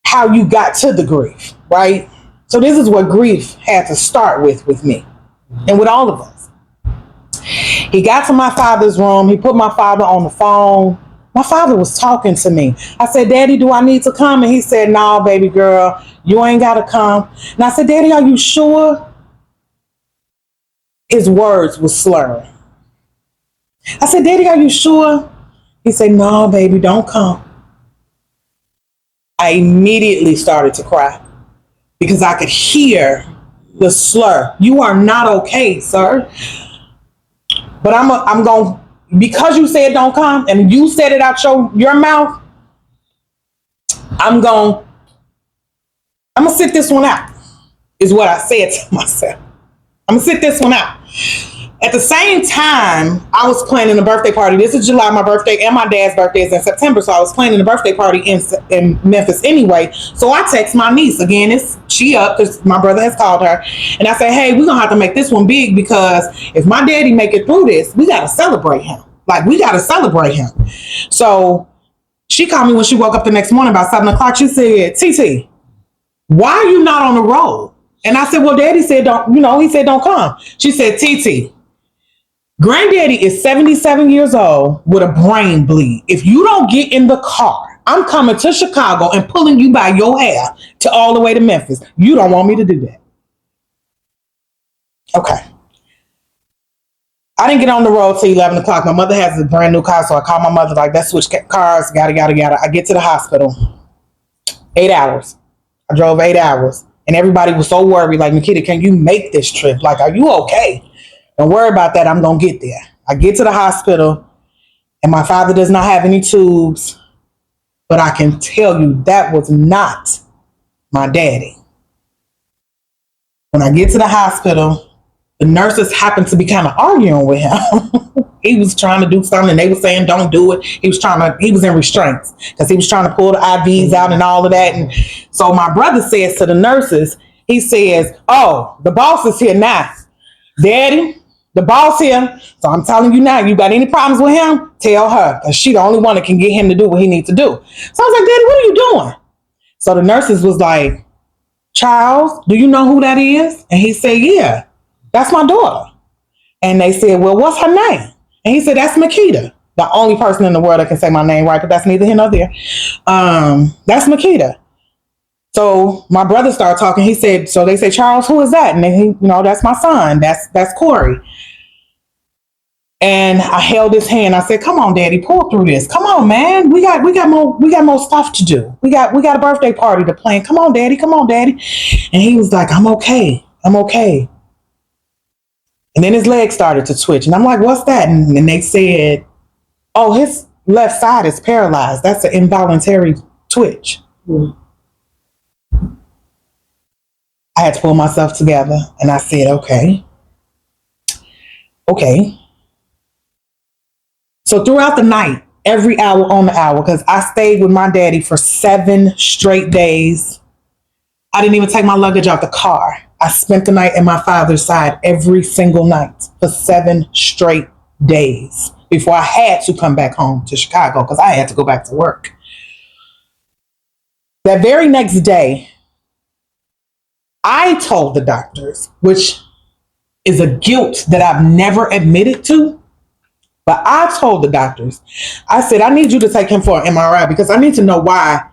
how you got to the grief, right? So this is what grief had to start with me and with all of us. He got to my father's room. He put my father on the phone. My father was talking to me. I said, Daddy, do I need to come? And he said, no, baby girl, you ain't got to come. And I said, Daddy, are you sure? His words were slurring. I said, Daddy, are you sure? He said, no, baby, don't come. I immediately started to cry because I could hear the slur. You are not okay, sir. But I'm going, because you said don't come and you said it out your mouth, I'm going to sit this one out, is what I said to myself. I'm going to sit this one out. At the same time, I was planning a birthday party. This is July, my birthday, and my dad's birthday is in September. So I was planning a birthday party in Memphis anyway. So I text my niece. Again, she up because my brother has called her. And I say, hey, we're going to have to make this one big because if my daddy make it through this, we got to celebrate him. Like, we got to celebrate him. So she called me when she woke up the next morning about 7 o'clock. She said, TT, why are you not on the road? And I said, well, Daddy said, he said, don't come. She said, TT, Granddaddy is 77 years old with a brain bleed. If you don't get in the car, I'm coming to Chicago and pulling you by your hair to all the way to Memphis. You don't want me to do that. Okay. I didn't get on the road till 11 o'clock. My mother has a brand new car, so I called my mother like, let's switch cars, gotta. I get to the hospital. 8 hours. I drove 8 hours. And everybody was so worried, like, Nikita, can you make this trip? Like, are you okay? Don't worry about that. I'm going to get there. I get to the hospital and my father does not have any tubes, but I can tell you that was not my daddy. When I get to the hospital, the nurses happened to be kind of arguing with him. He was trying to do something and they were saying, don't do it. He was in restraints because he was trying to pull the IVs out and all of that. And so my brother says to the nurses, he says, oh, the boss is here now. Daddy, the boss here. So I'm telling you now, you got any problems with him? Tell her, because she the only one that can get him to do what he needs to do. So I was like, Daddy, what are you doing? So the nurses was like, Charles, do you know who that is? And he said, yeah, that's my daughter. And they said, well, what's her name? And he said, that's Makita. The only person in the world that can say my name right, but that's neither here nor there. That's Makita. So my brother started talking. He said, so they say, Charles, who is that? And then that's my son. That's Corey. And I held his hand. I said, come on, Daddy, pull through this. Come on, man. We got more stuff to do. We got a birthday party to plan. Come on, Daddy. And he was like, I'm okay. And then his leg started to twitch. And I'm like, what's that? And they said, oh, his left side is paralyzed. That's an involuntary twitch. I had to pull myself together. And I said, okay. So throughout the night, every hour on the hour, because I stayed with my daddy for 7 straight days. I didn't even take my luggage out the car. I spent the night at my father's side every single night for 7 straight days before I had to come back home to Chicago because I had to go back to work. That very next day, I told the doctors, which is a guilt that I've never admitted to, but I told the doctors, I said, I need you to take him for an MRI because I need to know why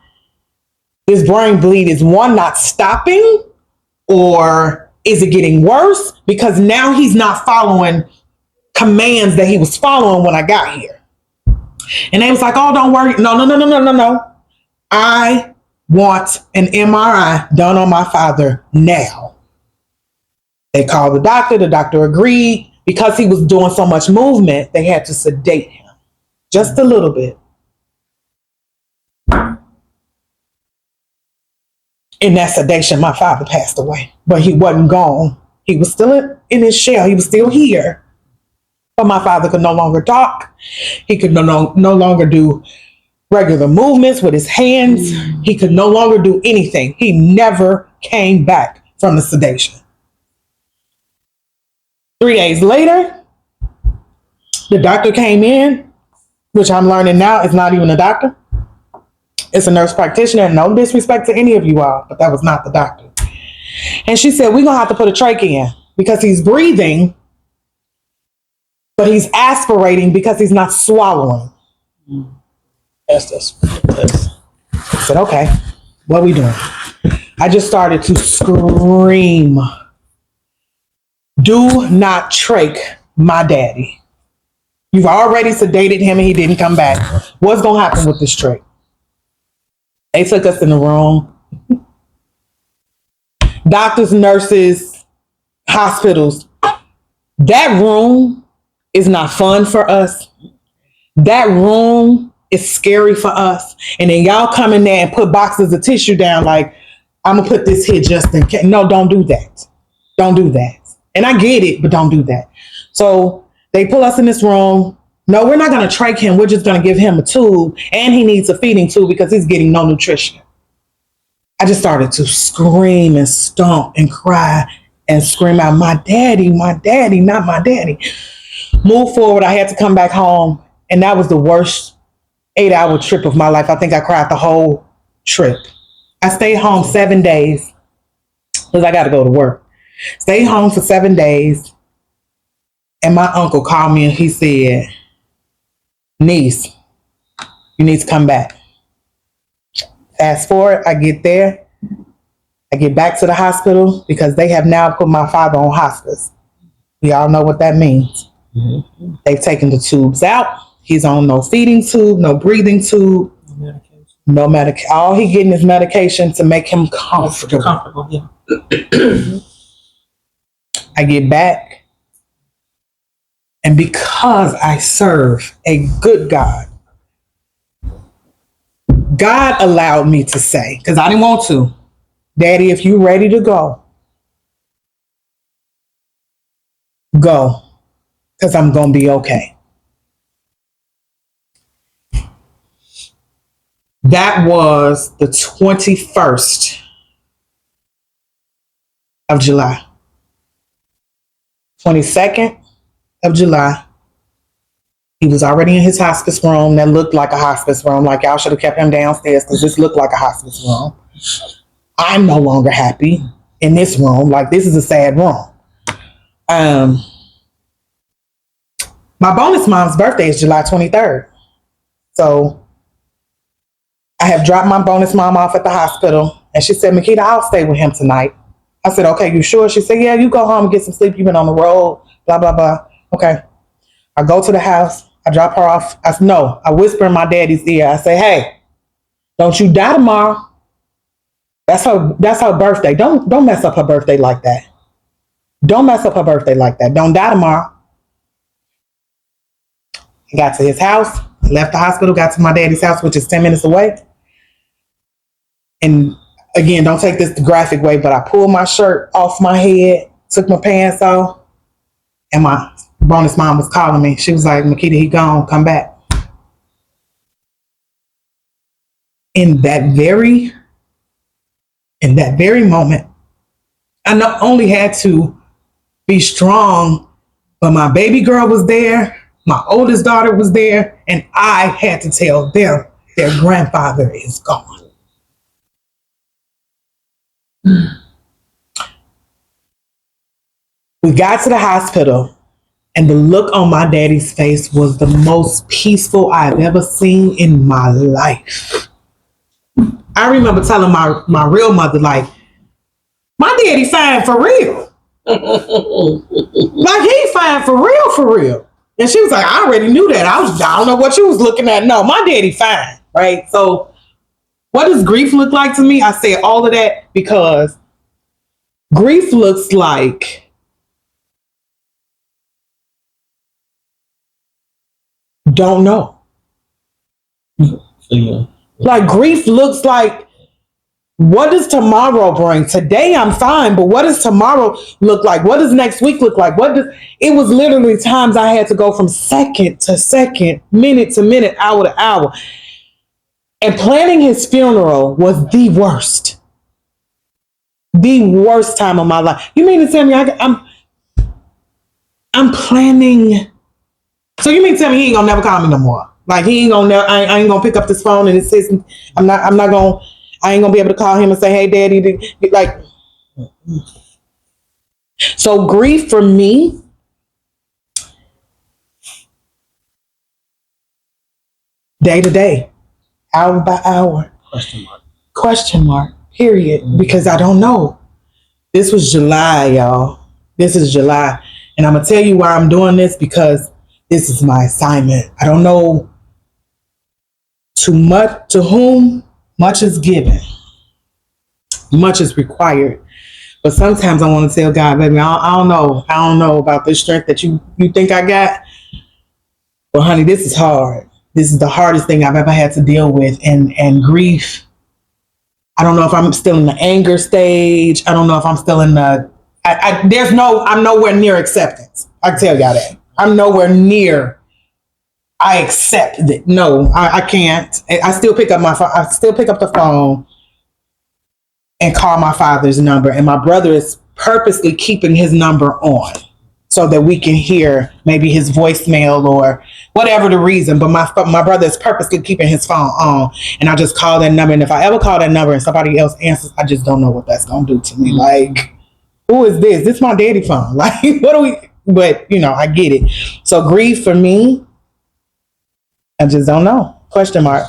this brain bleed is, one, not stopping, or is it getting worse? Because now he's not following commands that he was following when I got here. And they was like, oh, don't worry. No. I want an MRI done on my father now. They called the doctor. The doctor agreed. Because he was doing so much movement, they had to sedate him just a little bit. In that sedation, my father passed away, but he wasn't gone. He was still in his shell. He was still here. But my father could no longer talk. He could no longer do regular movements with his hands. He could no longer do anything. He never came back from the sedation. 3 days later, the doctor came in, which I'm learning now is not even a doctor. It's a nurse practitioner. No disrespect to any of you all, but that was not the doctor. And she said, we're going to have to put a trach in because he's breathing, but he's aspirating because he's not swallowing. That's. I said, okay, what are we doing? I just started to scream. Do not trach my daddy. You've already sedated him and he didn't come back. What's going to happen with this trach? They took us in the room. Doctors, nurses, hospitals. That room is not fun for us. That room is scary for us. And then y'all come in there and put boxes of tissue down like, I'm going to put this here just in case. No, don't do that. Don't do that. And I get it, but don't do that. So they pull us in this room. No, we're not going to trach him. We're just going to give him a tube. And he needs a feeding tube because he's getting no nutrition. I just started to scream and stomp and cry and scream out, my daddy, not my daddy. Move forward. I had to come back home. And that was the worst 8-hour trip of my life. I think I cried the whole trip. I stayed home 7 days because I got to go to work. Stayed home for 7 days. And my uncle called me and he said, niece, you need to come back. Fast forward, I get there. I get back to the hospital because they have now put my father on hospice. We all know what that means. Mm-hmm. They've taken the tubes out. He's on no feeding tube, no breathing tube, no medication. All he getting is medication to make him comfortable. Yeah. I get back. And because I serve a good God, God allowed me to say, because I didn't want to, Daddy, if you're ready to go, go, because I'm going to be okay. That was the 21st of July. 22nd of July. He was already in his hospice room that looked like a hospice room. Like y'all should have kept him downstairs because this looked like a hospice room. I'm no longer happy in this room. Like this is a sad room. My bonus mom's birthday is July 23rd. So I have dropped my bonus mom off at the hospital and she said, Makita, I'll stay with him tonight. I said, okay, you sure? She said, yeah, you go home and get some sleep. You've been on the road, blah, blah, blah. Okay. I go to the house. I drop her off. I whisper in my daddy's ear. I say, hey, don't you die tomorrow. That's her birthday. Don't mess up her birthday like that. Don't mess up her birthday like that. Don't die tomorrow. I got to his house, left the hospital, got to my daddy's house, which is 10 minutes away. And again, don't take this the graphic way, but I pulled my shirt off my head, took my pants off, and my bonus mom was calling me. She was like, Makita, he gone, come back. In that very moment, I not only had to be strong, but my baby girl was there, my oldest daughter was there, and I had to tell them their grandfather is gone. We got to the hospital, and the look on my daddy's face was the most peaceful I've ever seen in my life. I remember telling my real mother, like, my daddy fine for real. Like, he fine for real, for real. And she was like, I already knew that. I don't know what you was looking at. No, my daddy fine, right? So what does grief look like to me? I say all of that because grief looks like don't know. Yeah. Like grief looks like, what does tomorrow bring? Today I'm fine, but what does tomorrow look like? What does next week look like? It was literally times I had to go from second to second, minute to minute, hour to hour. And planning his funeral was the worst. The worst time of my life. You mean to tell me I'm planning? So you mean to tell me he ain't gonna never call me no more? Like he ain't gonna never, I ain't gonna pick up this phone and it says I ain't gonna be able to call him and say, hey daddy, like. So grief for me day to day, hour by hour. Question mark. Period. Because I don't know. This was July, y'all. This is July. And I'm going to tell you why I'm doing this, because this is my assignment. I don't know to whom much is given. Much is required. But sometimes I want to tell God, baby, I don't know. I don't know about this strength that you think I got. Well, honey, this is hard. This is the hardest thing I've ever had to deal with. And grief, I don't know if I'm still in the anger stage. I don't know if I'm still in the, I'm nowhere near acceptance. I can tell y'all that. I'm nowhere near, I accept it. No, I can't. I still pick up my phone. I still pick up the phone and call my father's number. And my brother is purposely keeping his number on so that we can hear maybe his voicemail or whatever the reason. But my brother is purposely keeping his phone on. And I just call that number. And if I ever call that number and somebody else answers, I just don't know what that's going to do to me. Like, who is this? This is my daddy phone. Like, what do we, but I get it. So grief for me, I just don't know. Question mark.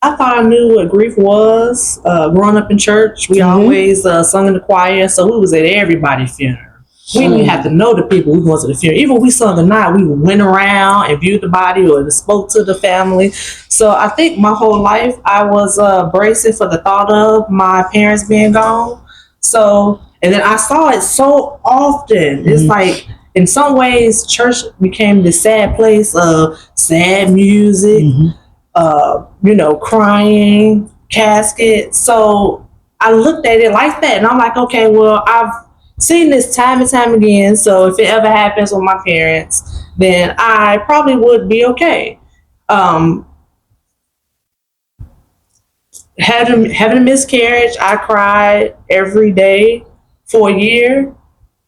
I thought I knew what grief was. Growing up in church, we always sung in the choir, so we was at everybody's funeral. We didn't even have to know the people we went to the funeral. Even when we sung the night, we went around and viewed the body or spoke to the family. So I think my whole life I was bracing for the thought of my parents being gone. So, and then I saw it so often. It's like, in some ways, church became this sad place of sad music, crying, casket. So I looked at it like that, and I'm like, okay, well, I've seen this time and time again. So if it ever happens with my parents, then I probably would be okay. Having a miscarriage, I cried every day for a year.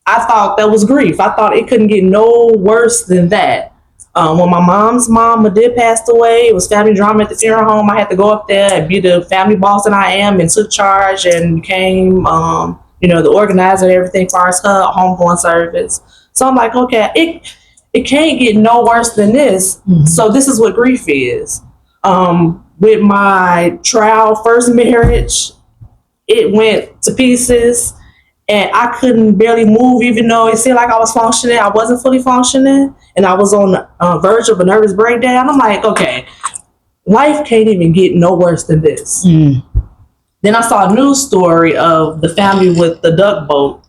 I thought that was grief. I thought it couldn't get no worse than that. When my mom's mama did pass away, it was family drama at the funeral home. I had to go up there and be the family boss that I am, and took charge and became, the organizer and everything as far as her homegoing service. So I'm like, okay, it can't get no worse than this. So this is what grief is. With my trial first marriage, it went to pieces. And I couldn't barely move, even though it seemed like I was functioning. I wasn't fully functioning, and I was on the verge of a nervous breakdown. I'm like, okay, life can't even get no worse than this. Then I saw a news story of the family with the duck boat,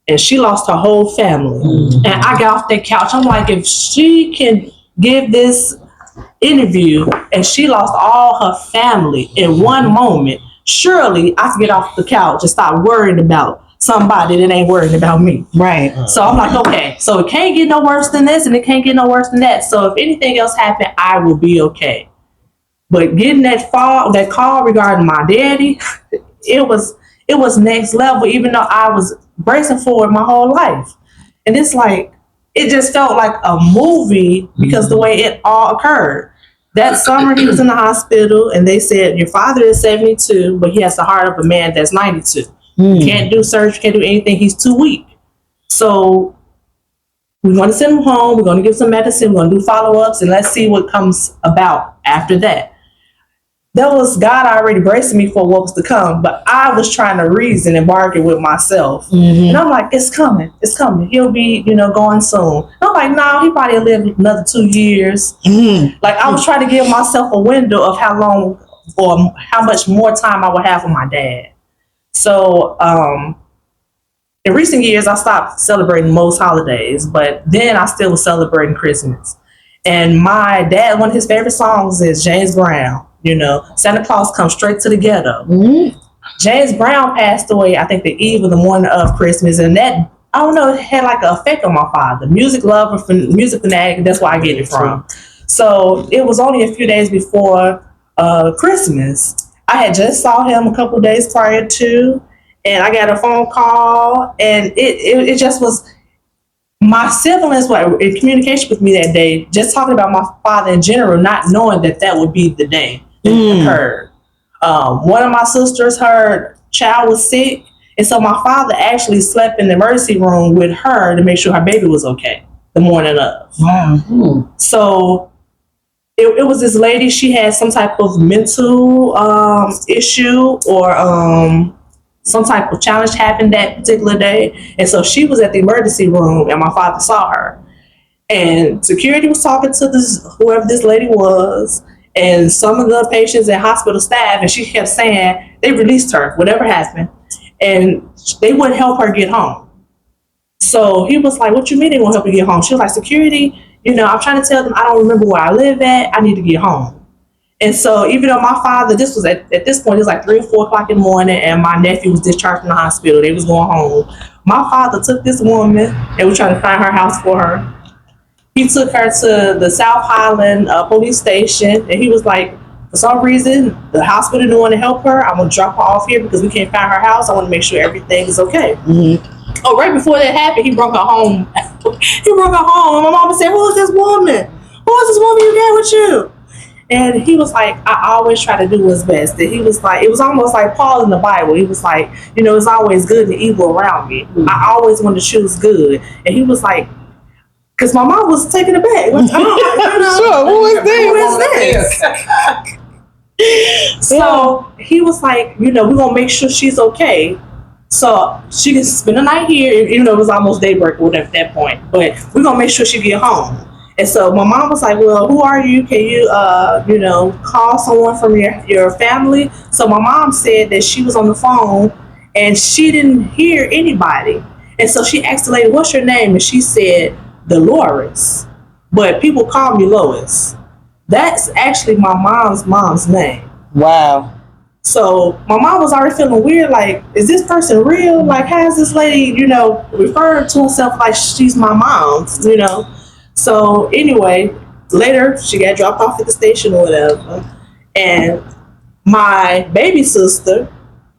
and she lost her whole family. And I got off that couch. I'm like, if she can give this interview and she lost all her family in one moment, surely I can get off the couch and stop worrying about somebody that ain't worried about me. Right. So I'm like, okay, so it can't get no worse than this, and it can't get no worse than that. So if anything else happened, I will be okay. But getting that call regarding my daddy, it was next level, even though I was bracing for it my whole life. And it's like, it just felt like a movie because the way it all occurred. That summer he was in the hospital, and they said, your father is 72, but he has the heart of a man that's 92. Can't do surgery, can't do anything. He's too weak. So we want to send him home. We're going to give some medicine. We're going to do follow-ups, and let's see what comes about after that. that was God already bracing me for what was to come, but I was trying to reason and bargain with myself. And I'm like, it's coming. He'll be, going soon. And I'm like, no, he probably live another 2 years. Like, I was trying to give myself a window of how long or how much more time I would have with my dad. So, in recent years, I stopped celebrating most holidays, but then I still was celebrating Christmas. And my dad, one of his favorite songs is James Brown. Santa Claus comes straight to the ghetto. James Brown passed away, I think, the eve of the morning of Christmas, and that, I don't know, it had like an effect on my father. Music lover, music fanatic, that's where I get it from. So it was only a few days before Christmas. I had just saw him a couple of days prior to, and I got a phone call, and it just was, my siblings were in communication with me that day, just talking about my father in general, not knowing that would be the day that it occurred. One of my sisters, her child was sick, and so my father actually slept in the emergency room with her to make sure her baby was okay the morning of. Wow. So it was this lady, she had some type of mental issue or some type of challenge happened that particular day. And so she was at the emergency room and my father saw her. And security was talking to whoever this lady was and some of the patients and hospital staff, and she kept saying they released her, whatever happened, and they wouldn't help her get home. So he was like, what you mean they won't help you get home? She was like, security, I'm trying to tell them I don't remember where I live at. I need to get home. And so even though my father, this was at this point, it was like 3 or 4 o'clock in the morning, and my nephew was discharged from the hospital. They was going home. My father took this woman and was trying to find her house for her. He took her to the South Highland police station, and he was like, for some reason, the hospital didn't want to help her. I'm going to drop her off here because we can't find her house. I want to make sure everything is okay. Oh, right before that happened, he brought her home. And my mama said, who is this woman? Who is this woman you got with you? And he was like, I always try to do what's best. And he was like, it was almost like Paul in the Bible. He was like, it's always good and evil around me. I always want to choose good. And he was like, because my mom was taken aback. Sure, who is this? So he was like, we're going to make sure she's okay. So she can spend the night here, even though it was almost daybreak or whatever at that point. But we're going to make sure she get home. And so my mom was like, well, who are you? Can you, call someone from your family? So my mom said that she was on the phone and she didn't hear anybody. And so she asked the lady, what's your name? And she said, Dolores. But people call me Lois. That's actually my mom's name. Wow. So my mom was already feeling weird, like, is this person real? Like, how is this lady, referring to herself like she's my mom, So anyway, later she got dropped off at the station or whatever. And my baby sister,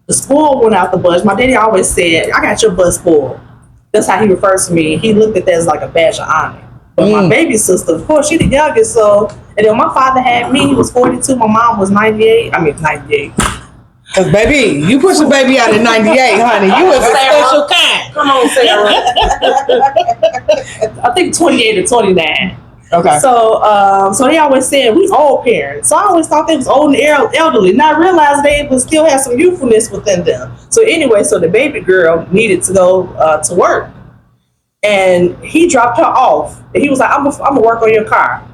the spoiled one out the bunch, my daddy always said, I got your butt spoiled. That's how he refers to me. He looked at that as like a badge of honor. But my baby sister, of course, she the youngest, so, and then my father had me, he was 42, my mom was 98. Cause baby, you push a baby out at 98, honey. You was a special kind. Come on, Sarah. I think 28 or 29. Okay. So they always said we old parents. So I always thought they was old and elderly. Not realize they would still have some youthfulness within them. So anyway, so the baby girl needed to go to work. And he dropped her off. And he was like, I'm gonna work on your car.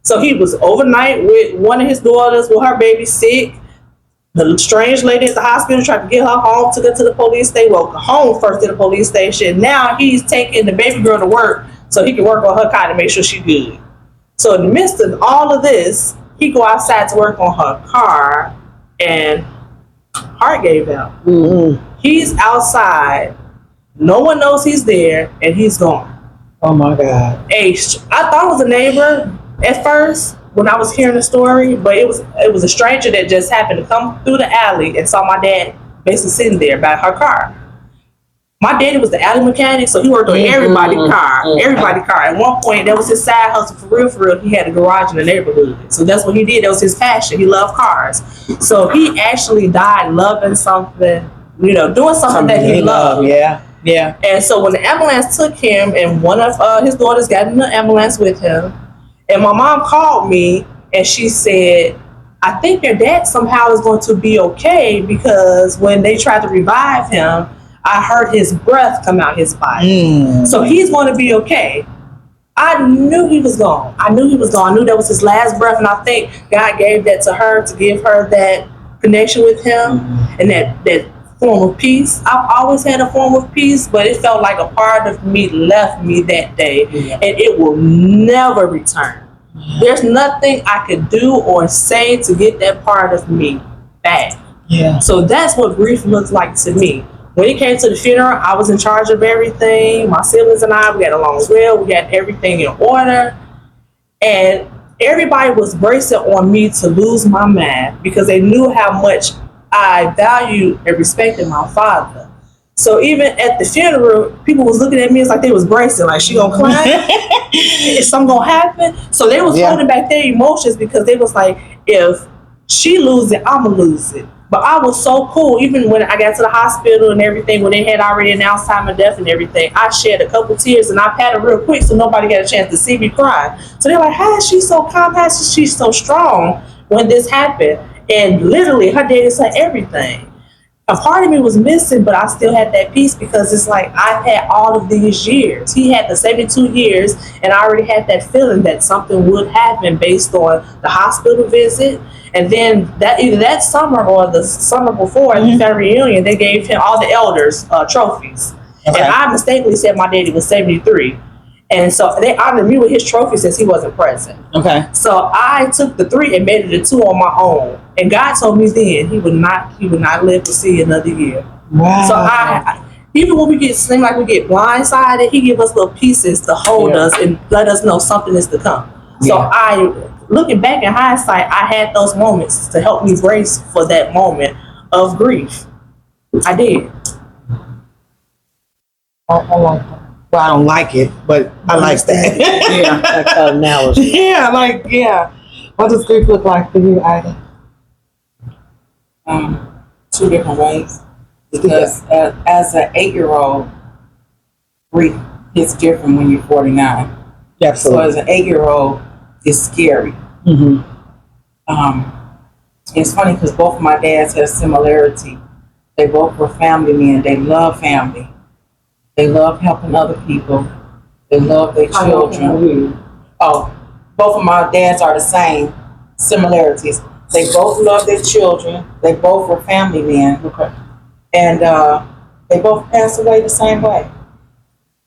So he was overnight with one of his daughters with her baby sick. The strange lady at the hospital tried to get her home, took her to the police station. Well, home first to the police station. Now he's taking the baby girl to work so he can work on her car to make sure she's good. So in the midst of all of this, he go outside to work on her car and heart gave out. Mm-hmm. He's outside. No one knows he's there and he's gone. Oh my God. I thought it was a neighbor at first when I was hearing the story, but it was a stranger that just happened to come through the alley and saw my dad basically sitting there by her car. My daddy was the alley mechanic, so he worked on everybody's car. At one point, that was his side hustle for real. He had a garage in the neighborhood. So that's what he did. That was his passion. He loved cars. So he actually died loving something, doing something that he loved. Yeah. And so when the ambulance took him and one of his daughters got in the ambulance with him, and my mom called me and she said, I think their dad somehow is going to be okay because when they tried to revive him, I heard his breath come out his body. So he's going to be okay. I knew he was gone. I knew he was gone. I knew that was his last breath, and I think God gave that to her to give her that connection with him and that form of peace. I've always had a form of peace, but it felt like a part of me left me that day, and it will never return. There's nothing I could do or say to get that part of me back. So that's what grief looks like to me. When it came to the funeral, I was in charge of everything. My siblings and I, we got along well. We got everything in order. And everybody was bracing on me to lose my mind because they knew how much I valued and respected my father. So even at the funeral, people was looking at me as like they was bracing, like, she gonna cry? Is something gonna happen? So they was holding back their emotions because they was like, if she lose it, I'ma lose it. But I was so cool. Even when I got to the hospital and everything, when they had already announced time of death and everything, I shed a couple tears and I patted real quick so nobody got a chance to see me cry. So they're like, how is she so calm? How is she so strong when this happened? And literally, her daddy said everything. A part of me was missing, but I still had that peace because it's like I've had all of these years. He had the 72 years, and I already had that feeling that something would happen based on the hospital visit. And then that either that summer or the summer before at the family reunion, they gave him all the elders trophies. And I mistakenly said my daddy was 73. And so they honored me with his trophy since he wasn't present. So I took the 3 and made it a 2 on my own. And God told me then he would not live to see another year. So I even when we seem like we get blindsided, he give us little pieces to hold us and let us know something is to come. So looking back in hindsight, I had those moments to help me brace for that moment of grief. I did. I like that. Well, I don't like it, but I like that. Like an analogy. What does grief look like for you, Ida? 2 different ways. Because as an 8-year-old, grief is different when you're 49. So as an 8-year-old, it's scary. It's funny because both of my dads had a similarity. They both were family men. They love family. They love helping other people. They love their children. Both of my dads are the same similarities. They both love their children. They both were family men. And they both passed away the same way.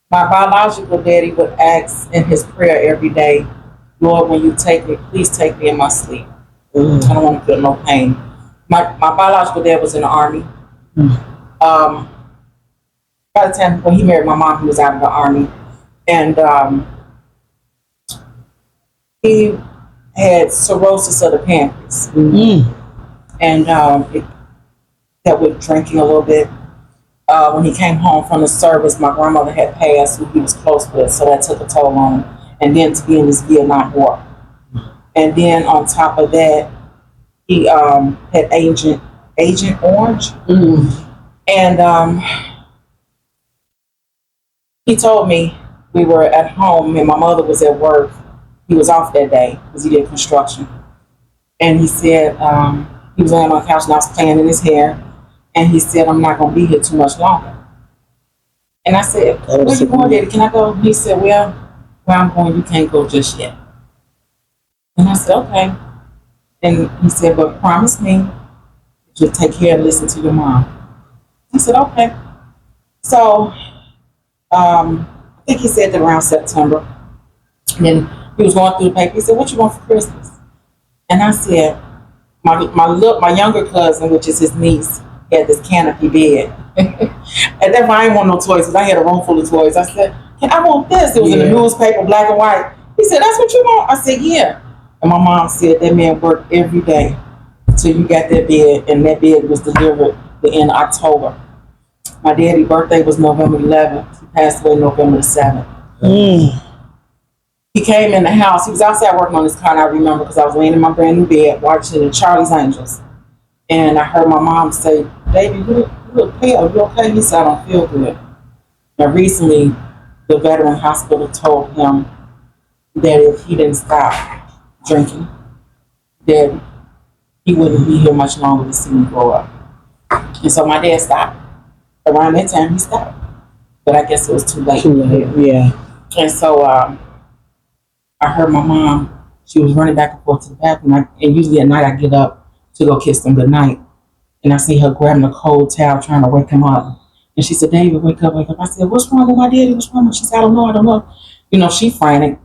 My biological daddy would ask in his prayer every day, Lord, when you take me, please take me in my sleep. I don't want to feel no pain. My biological dad was in the Army. By the time when he married my mom, he was out of the Army. And he had cirrhosis of the pancreas. And that with drinking a little bit. When he came home from the service, my grandmother had passed, who he was close with, so that took a toll on him. And then to be in this Vietnam War. And then on top of that, he had Agent Orange. And he told me, we were at home and my mother was at work. He was off that day because he did construction. And he said, he was laying on the couch and I was playing in his hair. And he said, I'm not going to be here too much longer. And I said, where you going, Daddy? Can I go? He said, well, where I'm going, you can't go just yet. And I said, okay. And he said, but promise me that you'll take care and listen to your mom. I said, okay. So, I think he said that around September. And then he was going through the paper. He said, what you want for Christmas? And I said, my younger cousin, which is his niece, had this canopy bed. And then I didn't want no toys because I had a room full of toys. I said, I want this. It was in the newspaper, black and white. He said, that's what you want? I said, yeah. And my mom said that man worked every day till you got that bed, and that bed was delivered in October. My daddy's birthday was November 11th. He passed away November the 7th. He came in the house. He was outside working on his car, and I remember because I was laying in my brand new bed watching the Charlie's Angels. And I heard my mom say, David, you look pale. You okay? He said, I don't feel good. Now, recently, the veteran hospital told him that if he didn't stop drinking, that he wouldn't be here much longer to see me grow up. And so my dad stopped. Around that time, he stopped. But I guess it was too late. Too late, yeah. And so I heard my mom, she was running back and forth to the bathroom. And usually at night, I get up to go kiss him goodnight. And I see her grabbing a cold towel, trying to wake him up. And she said, David, wake up, wake up. I said, what's wrong with my daddy? What's wrong with him? She said, I don't know. She frantic,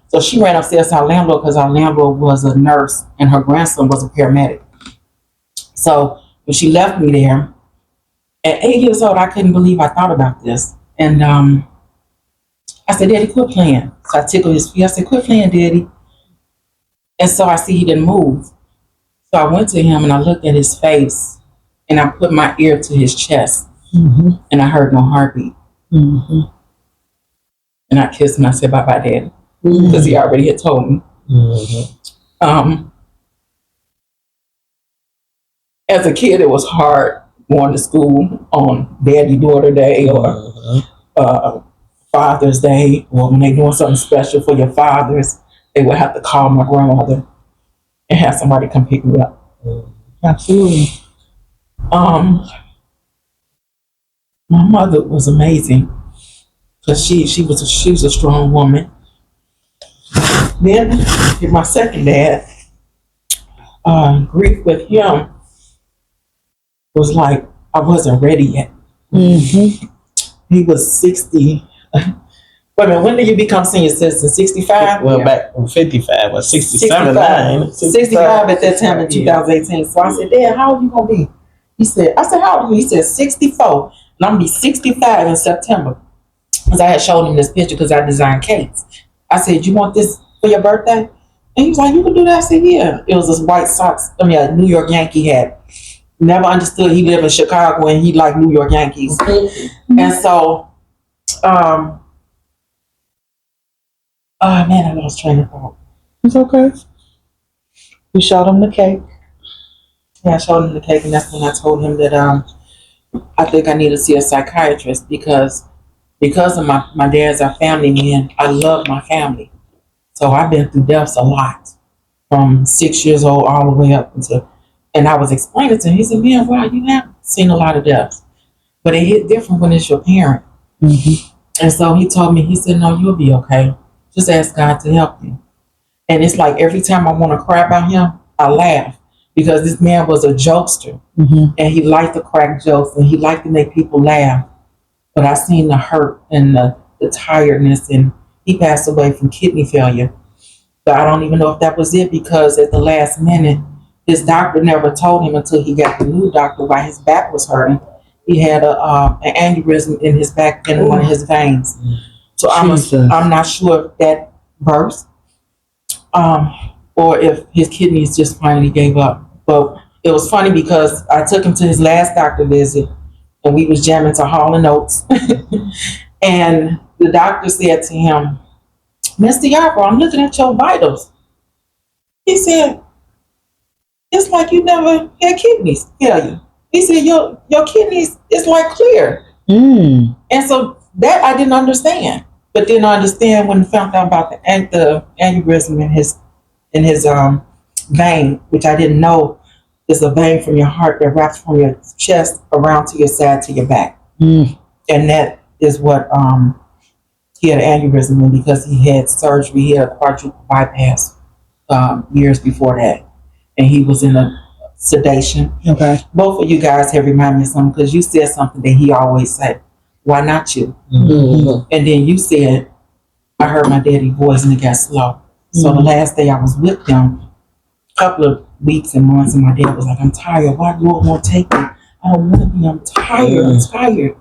So she ran upstairs to our landlord because our landlord was a nurse and her grandson was a paramedic. So when she left me there, at 8 years old, I couldn't believe I thought about this. And I said, Daddy, quit playing. So I tickled his feet. I said, quit playing, Daddy. And so I see he didn't move. So I went to him and I looked at his face and I put my ear to his chest and I heard no heartbeat. And I kissed him and I said, bye-bye, Daddy. Because he already had told me. As a kid, it was hard going to school on Daddy-Daughter Day or Father's Day, or when they're doing something special for your fathers, they would have to call my grandmother and have somebody come pick me up. Absolutely. My mother was amazing because she was a strong woman. Then my second dad, grief with him was like I wasn't ready yet. He was 60. Wait a minute, when did you become senior citizen? 65? Well, back from 55, well, 67, 65 at that time in 2018. So I said, Dad, how old you going to be? I said, how old are you? He said, 64. And I'm going to be 65 in September. Because I had shown him this picture because I designed cakes. I said, you want this for your birthday? And he was like, you can do that. I said, yeah. It was this White Sox, a New York Yankee hat. Never understood he lived in Chicago and he liked New York Yankees. And so, oh man, I lost train of thought. It's okay. You showed him the cake. Yeah, I showed him the cake, and that's when I told him that I think I need to see a psychiatrist because of my dad's a family man. I love my family. So I've been through deaths a lot, from 6 years old all the way up until, and I was explaining to him, he said, man, wow, you have seen a lot of deaths. But it hit different when it's your parent. And so he told me, he said, no, you'll be okay. Just ask God to help you. And it's like every time I want to cry about him, I laugh because this man was a jokester and he liked to crack jokes and he liked to make people laugh. But I seen the hurt and the tiredness, and he passed away from kidney failure. But I don't even know if that was it because at the last minute, his doctor never told him until he got the new doctor why his back was hurting. He had an aneurysm in his back in one of his veins. So I'm not sure if that burst or if his kidneys just finally gave up. But it was funny because I took him to his last doctor visit and we was jamming to Hall & Oates. And the doctor said to him, Mr. Yarbrough, I'm looking at your vitals. He said, it's like you never had kidneys failure. He said, your kidneys is like clear. And so that I didn't understand. But then I understand when I found out about the aneurysm in his vein, which I didn't know is a vein from your heart that wraps from your chest around to your side to your back. And that is what he had an aneurysm in because he had surgery. He had a quadruple bypass years before that. And he was in a sedation. Okay. Both of you guys have reminded me of something because you said something that he always said. Why not you? And then you said, I heard my daddy's voice and it got slow. So the last day I was with them, a couple of weeks and months, and my dad was like, I'm tired. Why you won't take me? I don't want to be. I'm tired. I'm tired.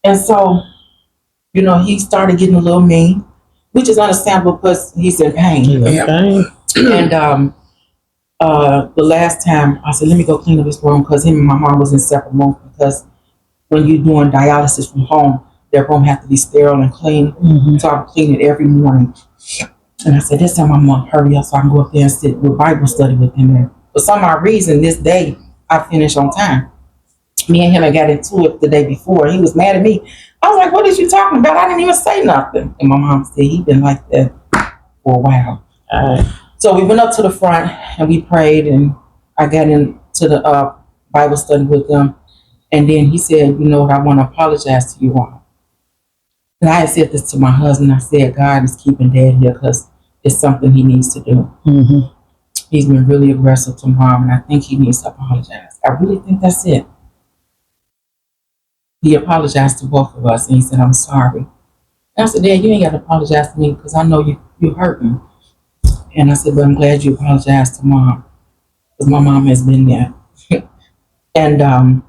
And so, he started getting a little mean, which is understandable because he's in pain. And the last time I said, let me go clean up his room because him and my mom was in separate rooms because when you're doing dialysis from home, their room has to be sterile and clean. So I clean it every morning. And I said, this time I'm going to hurry up so I can go up there and sit with Bible study with him. And for some odd reason, this day I finished on time. Me and him had got into it the day before. He was mad at me. I was like, what is you talking about? I didn't even say nothing. And my mom said, he been like that for a while. So we went up to the front and we prayed and I got into the Bible study with them, and then he said, "You know what? I want to apologize to you all." And I had said this to my husband. I said, "God is keeping Dad here because it's something he needs to do. Mm-hmm. He's been really aggressive to Mom, and I think he needs to apologize. I really think that's it." He apologized to both of us, and he said, "I'm sorry." And I said, "Dad, you ain't got to apologize to me because I know you hurt me." And I said, "But I'm glad you apologized to Mom because my mom has been there." And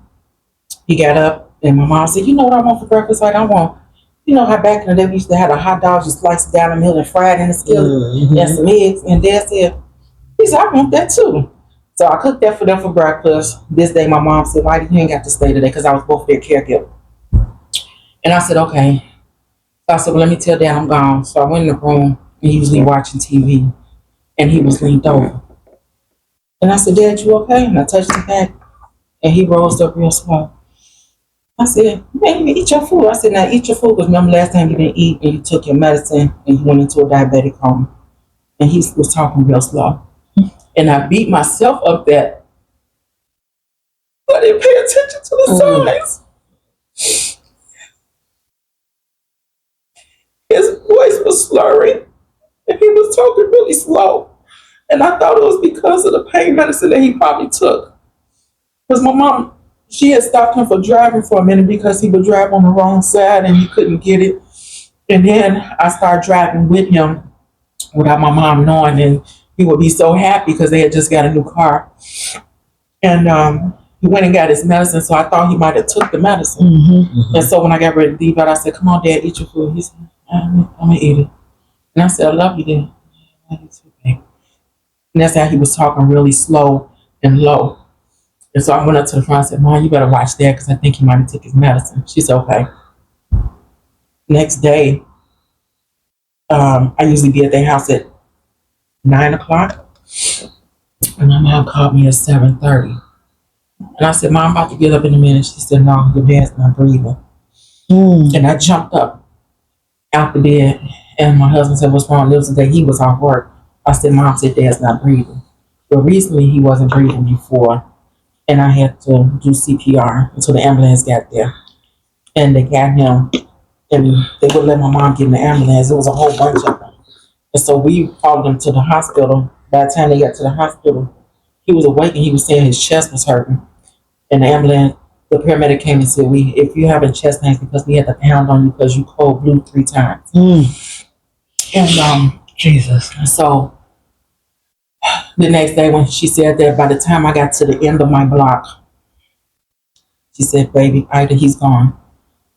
he got up, and my mom said, "You know what I want for breakfast? Like, I want, you know how back in the day we used to have a hot dog, you slice it down the middle and fry it in the skillet, and some eggs." And Dad said, he said, "I want that too." So I cooked that for them for breakfast. This day, my mom said, "Why you ain't got to stay today?" Because I was both their caregiver. And I said, "Okay." So I said, "Well, let me tell Dad I'm gone." So I went in the room, and he was watching TV, and he was leaned over. And I said, "Dad, you okay?" And I touched his back, and he rose up real slow. I said, "Man, you eat your food." I said, "Now eat your food because remember last time you didn't eat and you took your medicine and you went into a diabetic coma." And he was talking real slow. And I beat myself up that I didn't pay attention to the signs. His voice was slurring and he was talking really slow. And I thought it was because of the pain medicine that he probably took. Because my mom, she had stopped him for driving for a minute because he would drive on the wrong side and he couldn't get it. And then I started driving with him without my mom knowing, and he would be so happy because they had just got a new car. And he went and got his medicine, so I thought he might have took the medicine. Mm-hmm. And so when I got ready to leave out, I said, "Come on, Dad, eat your food." He said, I'm gonna eat it." And I said, "I love you, Dad." "I love you too, babe." And that's how he was talking really slow and low. And so I went up to the front and said, "Mom, you better watch Dad because I think he might have took his medicine." She said, "Okay." Next day, I usually be at their house at 9 o'clock. And my mom called me at 7:30. And I said, "Mom, I'm about to get up in a minute." She said, "No, your dad's not breathing." And I jumped up out the bed, and my husband said, "What's wrong?" It was the day he was off work. I said, "Mom said Dad's not breathing." But recently he wasn't breathing before, and I had to do CPR until the ambulance got there. And they got him, and they would let my mom get in the ambulance. It was a whole bunch of them. And so we followed him to the hospital. By the time they got to the hospital, he was awake and he was saying his chest was hurting. And the ambulance, the paramedic came and said, "If you having chest pains because we had to pound on you because you cold blue 3 times." And Jesus. so the next day when she said that, by the time I got to the end of my block, she said, "Baby, Ida, he's gone."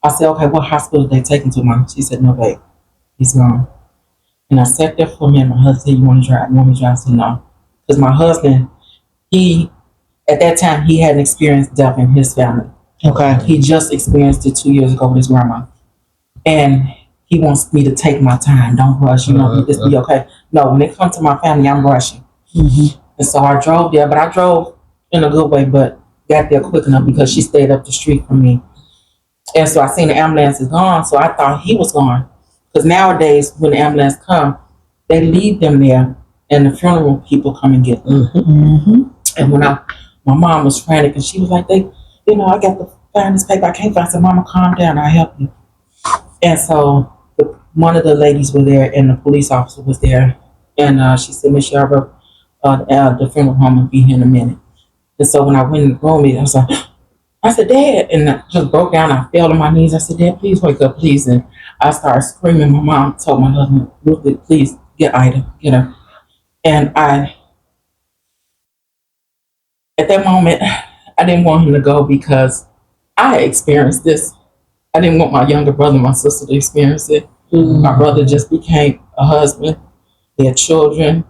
I said, "Okay, what hospital did they take him to, Mom?" She said, "No, babe, he's gone." And I sat there for a minute. My husband said, "You want to drive? You want me to drive?" I said, "No." Because my husband, at that time, he hadn't experienced death in his family. Okay. He just experienced it 2 years ago with his grandma. And he wants me to take my time. Don't rush. Just be okay. No, when it comes to my family, I'm rushing. Mm-hmm. And so I drove there, but I drove in a good way, but got there quick enough because she stayed up the street from me. And so I seen the ambulance is gone, so I thought he was gone. Because nowadays, when the ambulance come, they leave them there, and the funeral people come and get them. Mm-hmm. And when my mom was frantic, and she was like, I got to find this paper. I can't find it. I said, "Mama, calm down. I'll help you." And so one of the ladies were there, and the police officer was there. And she said, "Miss Yarbrough, the funeral home will be here in a minute." And so when I went in the room, I was like, I said, "Dad," and I just broke down. I fell on my knees. I said, "Dad, please wake up, please." And I started screaming. My mom told my husband, "Ruthie, please get Ida, get her." And at that moment, I didn't want him to go because I experienced this. I didn't want my younger brother and my sister to experience it. My brother just became a husband. He had children.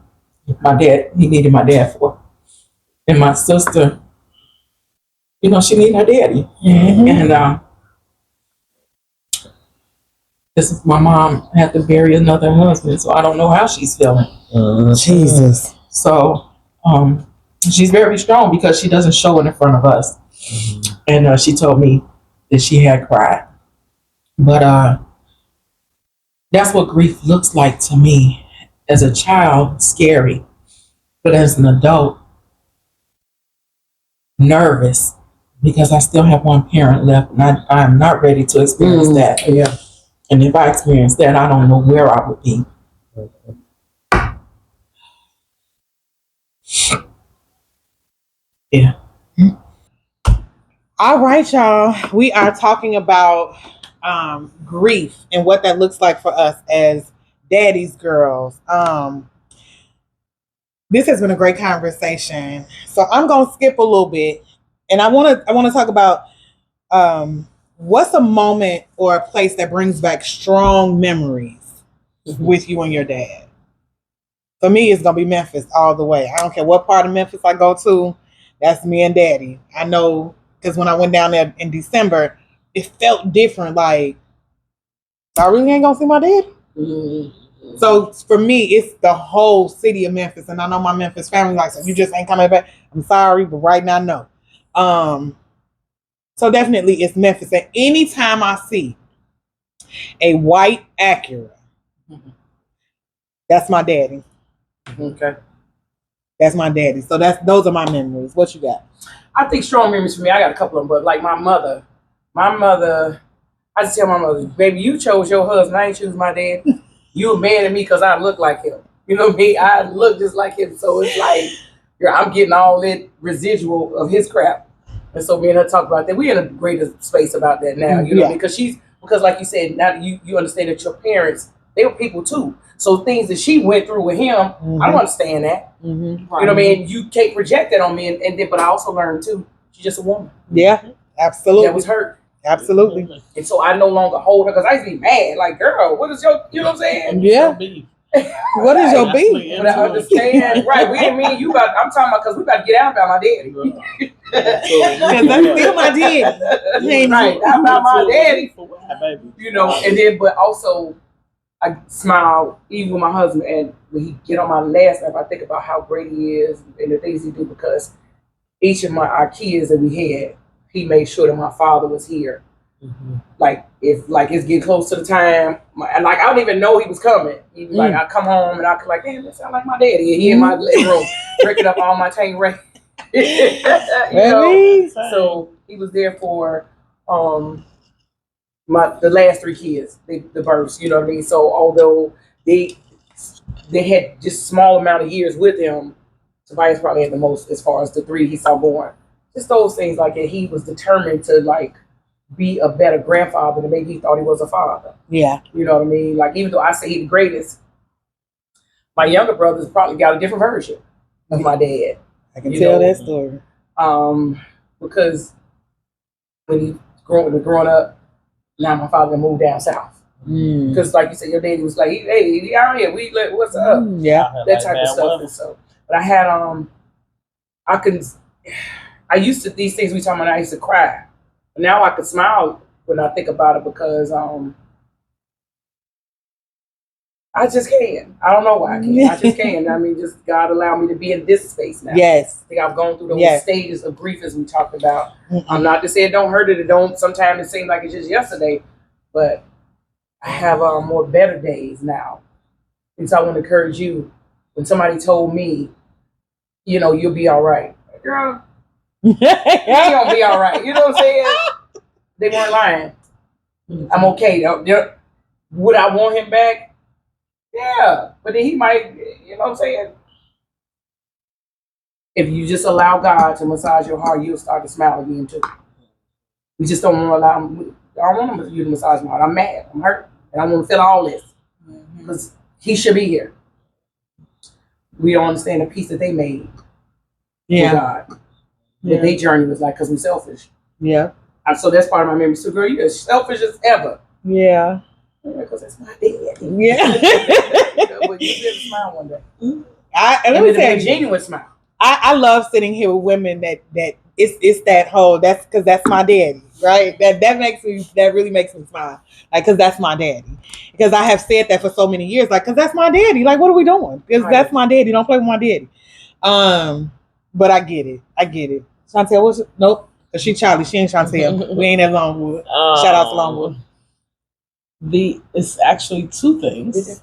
My dad, he needed my dad for. And my sister, she needed her daddy. Mm-hmm. And this is my mom had to bury another husband, so I don't know how she's feeling. Jesus. So she's very strong because she doesn't show it in front of us. And she told me that she had cried. But that's what grief looks like to me. As a child, scary. But as an adult, nervous because I still have one parent left, and I am not ready to experience that. Yeah. And if I experience that, I don't know where I would be. Yeah. All right, y'all. We are talking about grief and what that looks like for us as daddy's girls. This has been a great conversation. So I'm gonna skip a little bit, and I wanna talk about what's a moment or a place that brings back strong memories with you and your dad. For me, it's gonna be Memphis all the way. I don't care what part of Memphis I go to. That's me and Daddy. I know because when I went down there in December, it felt different. Like I really ain't gonna see my dad. Mm-hmm. So for me, it's the whole city of Memphis, and I know my Memphis family like, so you just ain't coming back. I'm sorry, but right now, no. So definitely, it's Memphis. And anytime I see a white Acura, that's my daddy. Okay. That's my daddy. So those are my memories. What you got? I think strong memories for me. I got a couple of them, but like my mother, I just tell my mother, baby, you chose your husband. I ain't choose my dad. You a man to me because I look like him. You know me, I look just like him. So it's like, I'm getting all that residual of his crap. And so me and her talk about that. We in a greater space about that now. You know, because like you said, now that you understand that your parents, they were people too. So things that she went through with him, I don't understand that. Mm-hmm. You know what I mean? You can't project that on me. And then, but I also learned too, she's just a woman. Yeah, absolutely. That was hurt. Absolutely. And so I no longer hold her because I used to be mad. Like, girl, what is your, you know what I'm saying? Yeah. What is your beef? But I understand. Right. We didn't mean you about, I'm talking about because we about to get out about my daddy. Because that's still my daddy. Right. Not about my daddy. You know, and then, but also, I smile even with my husband, and when he get on my last nerve, I think about how great he is and the things he do, because each of our kids that we had, he made sure that my father was here. Mm-hmm. Like if it's getting close to the time, and like I don't even know he was coming. He was like, I come home and I could like, damn, that sound like my daddy. And he in my living room drinking up all my Tanqueray. You know? So he was there for the last three kids, the births. You know what I mean? So although they had just small amount of years with him, Tobias probably had the most as far as the three he saw born. Just those things like that. He was determined to like be a better grandfather than maybe he thought he was a father. Yeah. You know what I mean? Like even though I say he's the greatest, my younger brothers probably got a different version of my dad. I can tell that story. Because when he growing up, now my father moved down south. Because like you said, your daddy was like, hey, he out here, what's up? Yeah. That type of stuff. And so, but I had I used to, these things we talking about, I used to cry. Now I can smile when I think about it because I just can. I don't know why I can. I just can. I mean, just God allowed me to be in this space now. Yes. I think I've gone through those stages of grief as we talked about. I'm not to say it don't hurt it don't. Sometimes it seems like it's just yesterday, but I have more better days now. And so I want to encourage you. When somebody told me, you know, you'll be all right. Girl, you gonna be all right. You know what I'm saying? They weren't lying. I'm okay. Would I want him back? Yeah. But then he might, you know what I'm saying? If you just allow God to massage your heart, you'll start to smile again too. We just don't want to allow him. I don't want you to massage my heart. I'm mad. I'm hurt. And I want to feel all this. Because he should be here. We don't understand the peace that they made. Yeah. With God. What their journey was like because we're selfish. Yeah. So that's part of my memory. So, girl, you're as selfish as ever. Yeah. Because that's my dad. Yeah. But you did smile one day. And let me tell you, a genuine smile. I love sitting here with women that it's that whole, that's because that's my daddy, right? That really makes me smile. Like, because that's my daddy. Because I have said that for so many years, like, because that's my daddy. Like, what are we doing? Because that's my daddy. Don't play with my daddy. But I get it. Chantel, what's it? Nope. Because she Charlie. She ain't Chantel. We ain't at Longwood. Shout out to Longwood. It's actually two things.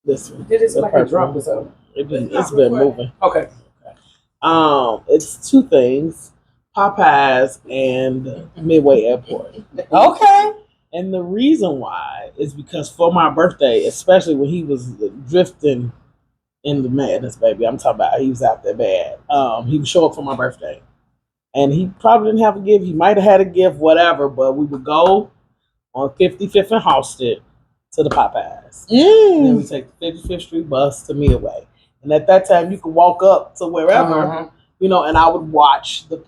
This one. Did it like a drop or something? It's been moving. Okay. It's two things: Popeyes and Midway Airport. Okay. And the reason why is because for my birthday, especially when he was drifting in the madness, baby, I'm talking about he was out there bad. He would show up for my birthday, and he probably didn't have a gift. He might have had a gift, whatever. But we would go on 55th and Halsted to the Popeyes. And then we take the 55th Street bus to Midway. And at that time, you could walk up to wherever, and I would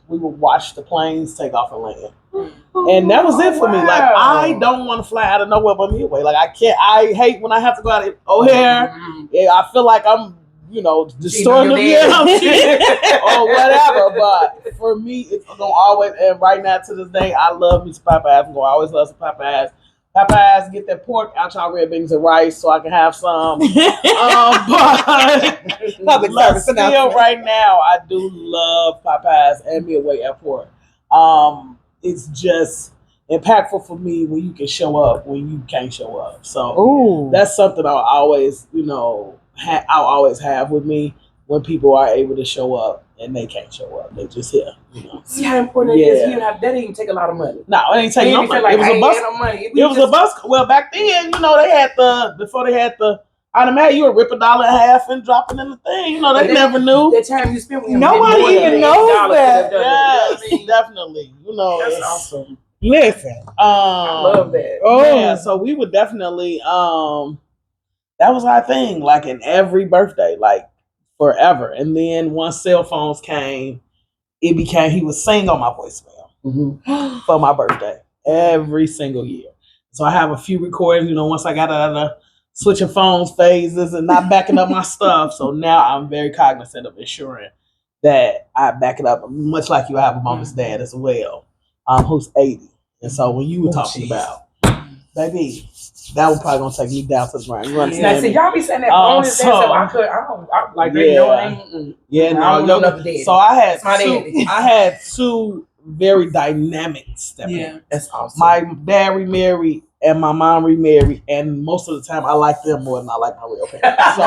we would watch the planes take off and land. And that was it for me. Like, I don't want to fly out of nowhere but Midway. Like, I hate when I have to go out of O'Hare. Yeah, I feel like I'm, destroying the or whatever. But for me, it's going to always, and right now to this day, I love me some Popeyes. I'm going to always love some Popeyes. Popeyes, get that pork out y'all red beans and rice so I can have some. But still, right now, I do love Popeyes and Midway Airport. It's just impactful for me when you can show up when you can't show up. So that's something I'll always, I'll always have with me when people are able to show up and they can't show up. They just here. See how important it is? That didn't take a lot of money. No, it ain't taking no money. Like, it was a bus. It was a bus. Well, back then, they had before they had the automatic, you would rip $1.50 and drop it in the thing. They never knew. The time you spent with him. Nobody even knows that. Yes, definitely. That's awesome. Listen. I love that. Yeah, so we would definitely that was our thing, like in every birthday, like forever. And then once cell phones came, it became he would sing on my voicemail for my birthday every single year. So I have a few recordings, once I got out of the switching phones phases and not backing up my stuff. So now I'm very cognizant of ensuring that I back it up. Much like you, I have a mama's dad as well, who's 80. And so when you were talking about, baby, that was probably gonna take me down to the ground. Now, see, y'all be saying that bonus dance, so I don't like, So I had two very dynamic stepparents. Yeah, that's awesome. My dad remarried and my mom remarried, and most of the time I like them more than I like my real parents. So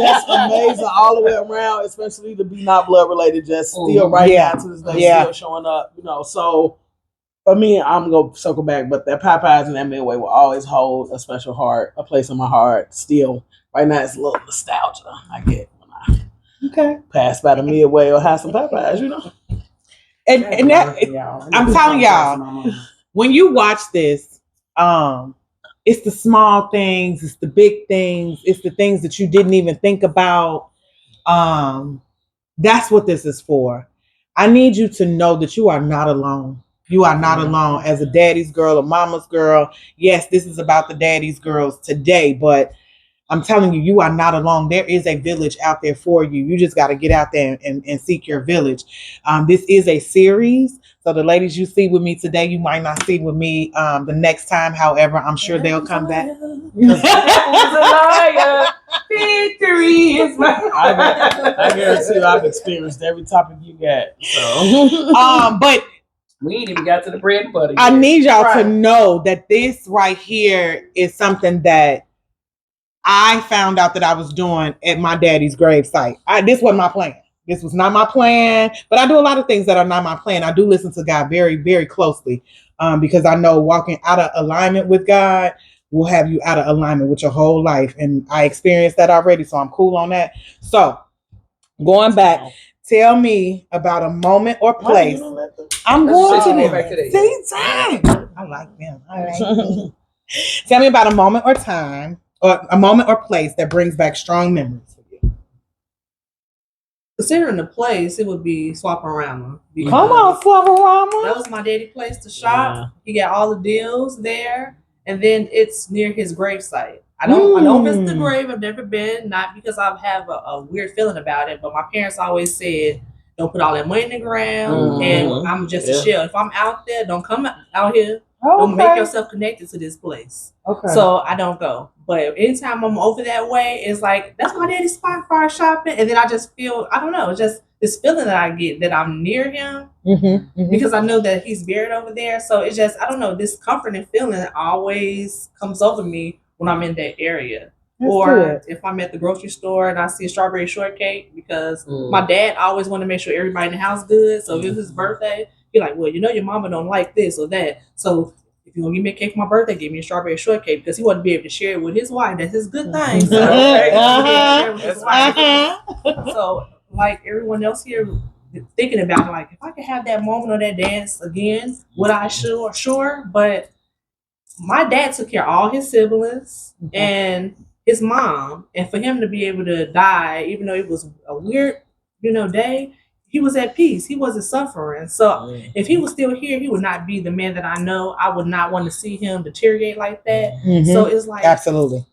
just amazing all the way around, especially to be not blood related, just still now to this day, still showing up, So for me, I'm gonna circle back, but that Popeyes and that Midway will always hold a special a place in my heart. Still, right now it's a little nostalgia I get when I pass by the Midway or have some Popeyes, And that, I'm telling y'all, when you watch this, it's the small things, it's the big things, it's the things that you didn't even think about. That's what this is for. I need you to know that you are not alone. You are not alone as a daddy's girl, a mama's girl. Yes, this is about the daddy's girls today, but I'm telling you, you are not alone. There is a village out there for you. You just got to get out there and seek your village. This is a series. So the ladies you see with me today, you might not see with me the next time. However, I'm sure they'll come back. Victory is mine. I guarantee you I've experienced every topic you got. So. But we ain't even got to the bread and butter. I need y'all to know that this right here is something that I found out that I was doing at my daddy's gravesite. This wasn't my plan. This was not my plan, but I do a lot of things that are not my plan. I do listen to God very, very closely because I know walking out of alignment with God will have you out of alignment with your whole life. And I experienced that already, so I'm cool on that. So going back, tell me about a moment or place. I'm going to them. See, time. I like them. I like them. Tell me about a moment or time, or a moment or place that brings back strong memories for you. Considering the place, it would be Swaparama. Come on, Swaparama. That was my daddy place to shop. Yeah. He got all the deals there, and then it's near his gravesite. I don't visit the grave. I've never been, not because I have a weird feeling about it, but my parents always said, don't put all that money in the ground, and I'm just a shell. If I'm out there, don't come out here. Don't make yourself connected to this place. Okay. So I don't go. But anytime I'm over that way, it's like, that's my daddy's spot for our shopping. And then I just feel, I don't know, it's just this feeling that I get that I'm near him because I know that he's buried over there. So it's just, I don't know, this comforting feeling always comes over me when I'm in that area. or if I'm at the grocery store and I see a strawberry shortcake, because my dad always wanted to make sure everybody in the house good. So if it's his birthday, he's like, well, your mama don't like this or that. So if you're gonna give me a cake for my birthday, give me a strawberry shortcake, because he wanted to be able to share it with his wife. That's his good thing. So share it with his wife. So like everyone else here thinking about it, like if I could have that moment or that dance again, would I? Sure. But my dad took care of all his siblings and his mom, and for him to be able to die, even though it was a weird, day, he was at peace. He wasn't suffering. So if he was still here, he would not be the man that I know. I would not want to see him deteriorate like that. So it's like, absolutely,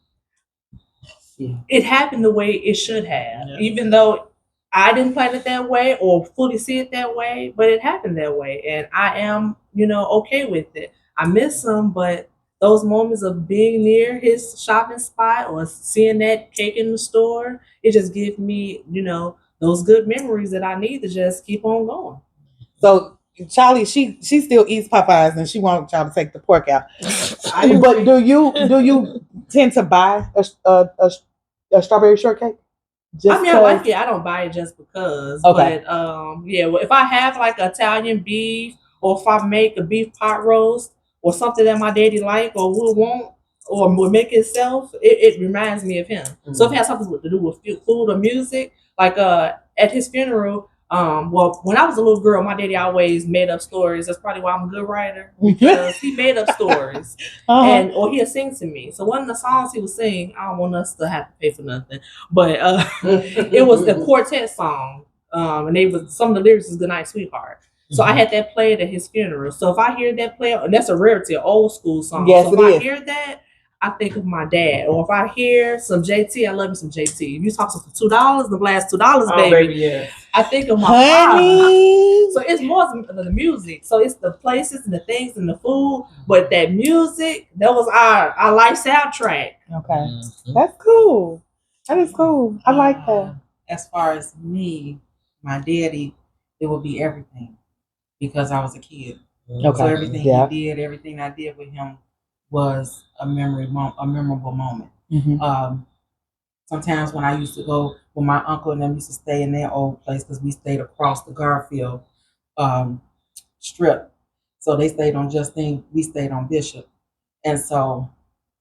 it happened the way it should have, even though I didn't plan it that way or fully see it that way, but it happened that way, and I am, okay with it. I miss him, but those moments of being near his shopping spot or seeing that cake in the store, it just gives me, those good memories that I need to just keep on going. So Charlie, she still eats Popeyes and she wants y'all to take the pork out. But do you tend to buy a strawberry shortcake? I like it. I don't buy it just because. Okay. But well, if I have like Italian beef, or if I make a beef pot roast, or something that my daddy like or would want or would make itself, it reminds me of him. So if it has something to do with food or music, like at his funeral, well, when I was a little girl, my daddy always made up stories. That's probably why I'm a good writer, because he made up stories or he'll sing to me. So one of the songs he would sing, I don't want us to have to pay for nothing, but it was the quartet song, and some of the lyrics is "Good Night, Sweetheart." So I had that played at his funeral. So if I hear that play, and that's a rarity, an old school song. Yes, so if I hear that, I think of my dad. Or if I hear some JT, I love me some JT. If you talk for $2, the last $2, baby. Yes. I think of my father. So it's more than the music. So it's the places and the things and the food. But that music, that was our life soundtrack. Okay. That's cool. That is cool. I like that. As far as me, my daddy, it would be everything, because I was a kid. Okay. So everything he did, everything I did with him was a memorable moment. Sometimes when I used to go, when my uncle and them used to stay in their old place, because we stayed across the Garfield strip. So they stayed on Justine, we stayed on Bishop. And so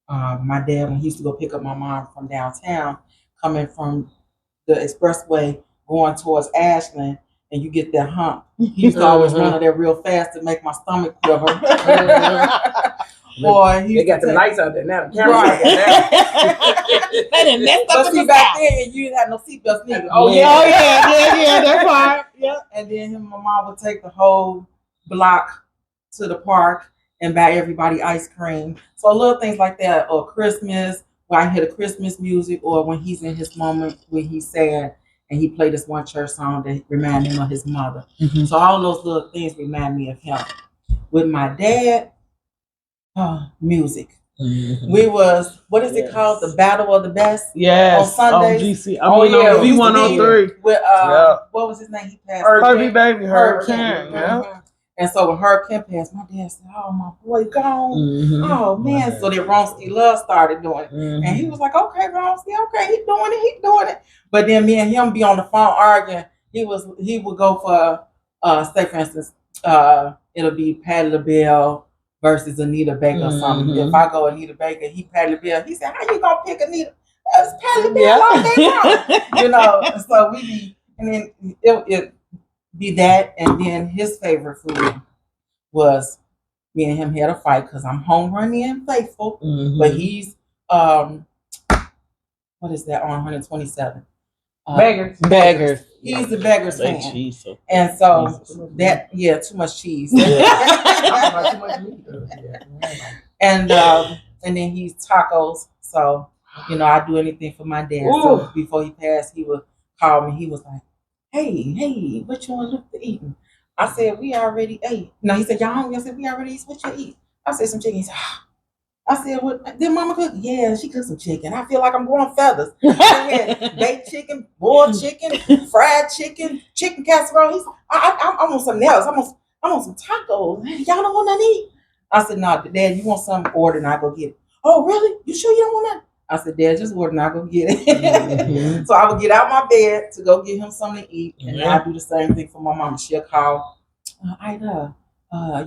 my dad, when he used to go pick up my mom from downtown, coming from the expressway going towards Ashland, and you get that hump, he used to always run on there real fast to make my stomach quiver. Boy, they got the lights out there now. The right. But see, back then you didn't have no seatbelts neither. Yeah, that part. Yeah. And then him and my mom would take the whole block to the park and buy everybody ice cream. So little things like that, or Christmas, where I hear the Christmas music, or when he's in his moment when he's sad and he played this one church song that remind him of his mother. So all those little things remind me of him. With my dad, music. We was, what is it called? The Battle of the Best? Yes. On Sundays. GC. V103. With, what was his name? He passed. Herbie Baby. Herb Kemp. Yeah. And so when Herb Kemp passed, my dad said, "Oh, my boy gone. Oh, man." So then Ronski Love started doing it. And he was like, "Okay, Ronski, okay, he doing it. But then me and him be on the phone arguing. He would go for, say for instance, it'll be Patti LaBelle versus Anita Baker or something. If I go Anita Baker, he Patti LaBelle. He said, "How you gonna pick Anita? That's Patti LaBelle all day long." So we be, and then it be that, and then his favorite food was, me and him had a fight because I'm home running and faithful, but he's what is that on 127? Beggars. He's the Beggars fan, and so that too much cheese. And then he's tacos. So I do anything for my dad. So before he passed, he would call me. He was like, "Hey, what you want to look to eating?" I said, "We already ate." No, he said, "Y'all hungry?" I said, "We already ate. What you eat?" I said, "Some chicken." He said, I said, "What? Did Mama cook?" "Yeah, she cooked some chicken." I feel like I'm growing feathers. Baked chicken, boiled chicken, fried chicken, chicken casserole. He said, I want something else. I want some tacos. Y'all don't want nothing to eat? I said, "No, Dad, you want something? Order and I go get it." "Oh, really? You sure you don't want that?" I said, Dad, just order and I'll go get it. Mhm. So I would get out my bed to go get him something to eat. And Yeah. I do the same thing for my mom. She'll call, Ida,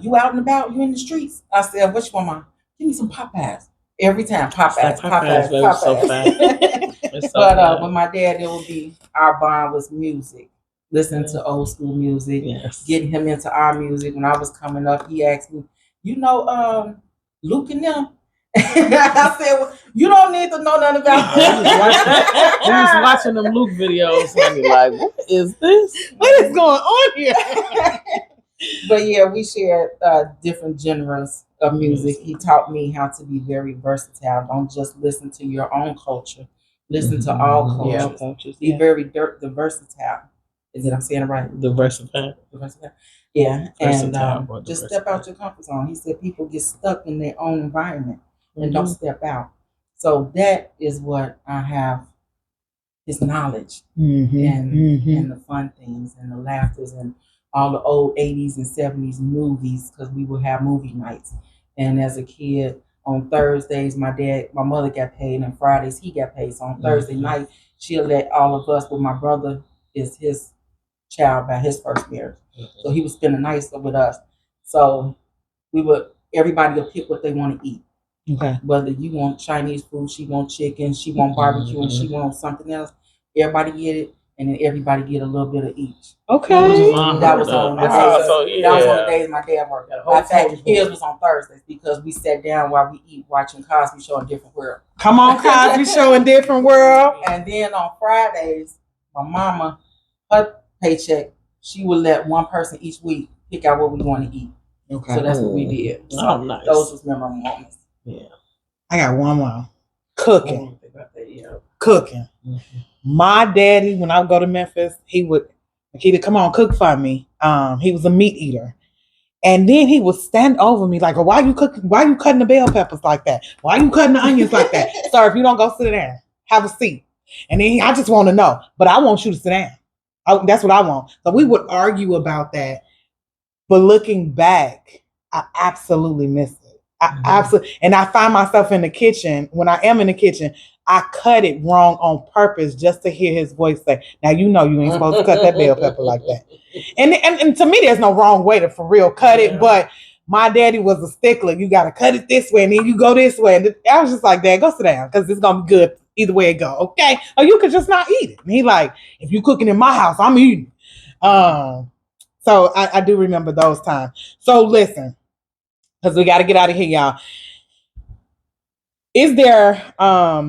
you out and about? You in the streets? I said, what you want, Mom? Give me some Popeyes. Every time, Popeyes, Popeyes, Popeyes, baby, it's so Popeyes. It's so But good. with my dad, it would be our bond was music, listening to old school music, Yes. getting him into our music. When I was coming up, he asked me, you know, Luke and them. I said, well, you don't need to know nothing about that. He was watching them Luke videos and he like, what is this? What is going on here? But yeah, we shared different genres of music. He taught me how to be very versatile. Don't just listen to your own culture. Listen to all Yeah. cultures. Be very the versatile. Is it? I'm saying it right? The versatile. The versatile. Yeah, Versatile, and but the just step out your comfort zone. He said people get stuck in their own environment and don't step out. So that is what I have. His knowledge and the fun things and the laughters and all the old 80s and 70s movies, because we would have movie nights. And as a kid, on Thursdays, my mother got paid, and Fridays he got paid. So on Thursday night, she'll let all of us, but my brother is his child by his first marriage. So he would spend the night with us. So everybody will pick what they want to eat. Okay. Whether you want Chinese food, she want chicken, she want barbecue, and she want something else. Everybody get it, and then everybody get a little bit of each. Okay. That was on the days. That was on the days my dad worked. In fact, his was on Thursdays because we sat down while we eat, watching Cosby Show in Different World. Come on, Cosby Show in Different World. And then on Fridays, my mama, her paycheck, she would let one person each week pick out what we want to eat. Okay. So that's what we did. So nice. Those was memorable moments. Yeah. I got one more. Cooking. Cooking. Mm-hmm. My daddy, when I would go to Memphis, he'd come on, cook for me. He was a meat eater. And then he would stand over me like, why you cooking? Why you cutting the bell peppers like that? Why you cutting the onions like that? Sir, if you don't go sit down, have a seat. And then I just want to know, but I want you to sit down. That's what I want. So we would argue about that. But looking back, I absolutely miss it. Absolutely, and I find myself in the kitchen. When I am in the kitchen, I cut it wrong on purpose just to hear his voice say, "Now you know you ain't supposed to cut that bell pepper like that." And to me, there's no wrong way to for real cut it. But my daddy was a stickler. You got to cut it this way, and then you go this way. And I was just like, "Dad, go sit down, because it's gonna be good either way it go." Okay, or you could just not eat it. And he like, if you cooking in my house, I'm eating. So I do remember those times. So listen, because we got to get out of here, y'all. Is there, I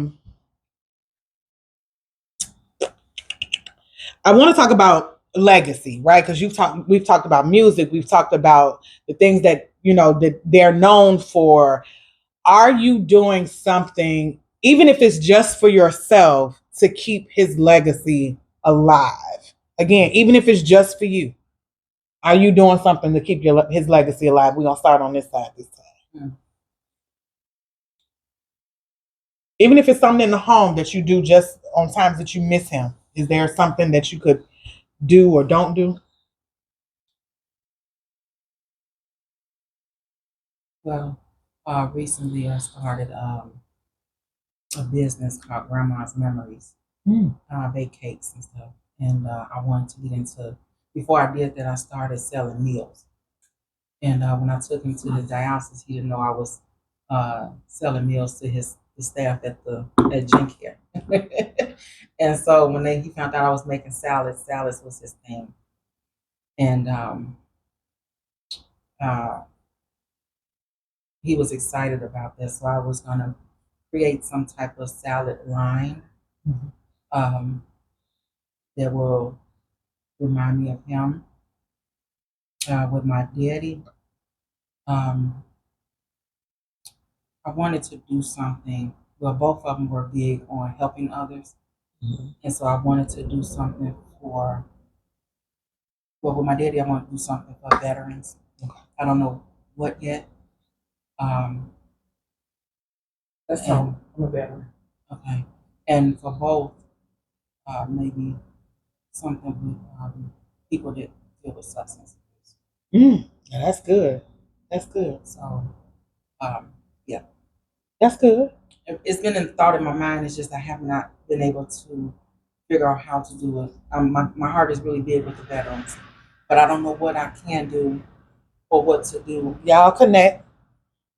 want to talk about legacy, right? Because we've talked about music. We've talked about the things that, that they're known for. Are you doing something, even if it's just for yourself, to keep his legacy alive? Again, even if it's just for you. Are you doing something to keep his legacy alive? We're going to start on this side this time. Even if it's something in the home that you do just on times that you miss him, is there something that you could do or don't do? Well, recently I started a business called Grandma's Memories, bake cakes and stuff. And I wanted to get into, before I did that, I started selling meals. And when I took him to the dialysis, he didn't know I was selling meals to the staff at Gen Care. And so when he found out I was making salads was his thing. And he was excited about this. So I was going to create some type of salad line that will remind me of him. With my daddy, I wanted to do something. Well, both of them were big on helping others. And so I wanted to do something with my daddy, I want to do something for veterans. I don't know what yet. That's all. I'm a veteran. Okay. And for both, maybe something with people that deal with substance abuse. That's good. That's good. So, yeah. That's good. It's been a thought in my mind. It's just I have not been able to figure out how to do it. My heart is really big with the veterans, but I don't know what I can do or what to do. Y'all connect,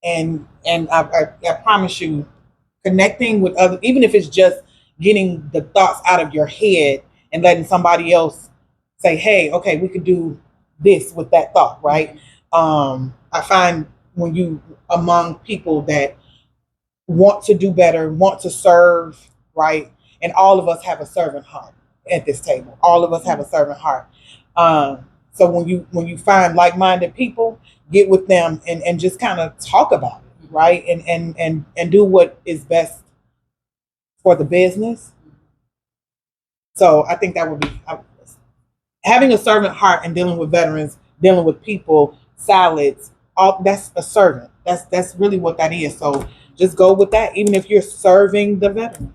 and I promise you, connecting with other, even if it's just getting the thoughts out of your head and letting somebody else say, hey, okay, we could do this with that thought, right? I find when you among people that want to do better, want to serve, right? And all of us have a servant heart at this table. All of us have a servant heart. So when you find like-minded people, get with them and just kind of talk about it, right? And do what is best for the business. So I think that would be having a servant heart and dealing with veterans, dealing with people, salads. All that's a servant. That's really what that is. So just go with that. Even if you're serving the veterans,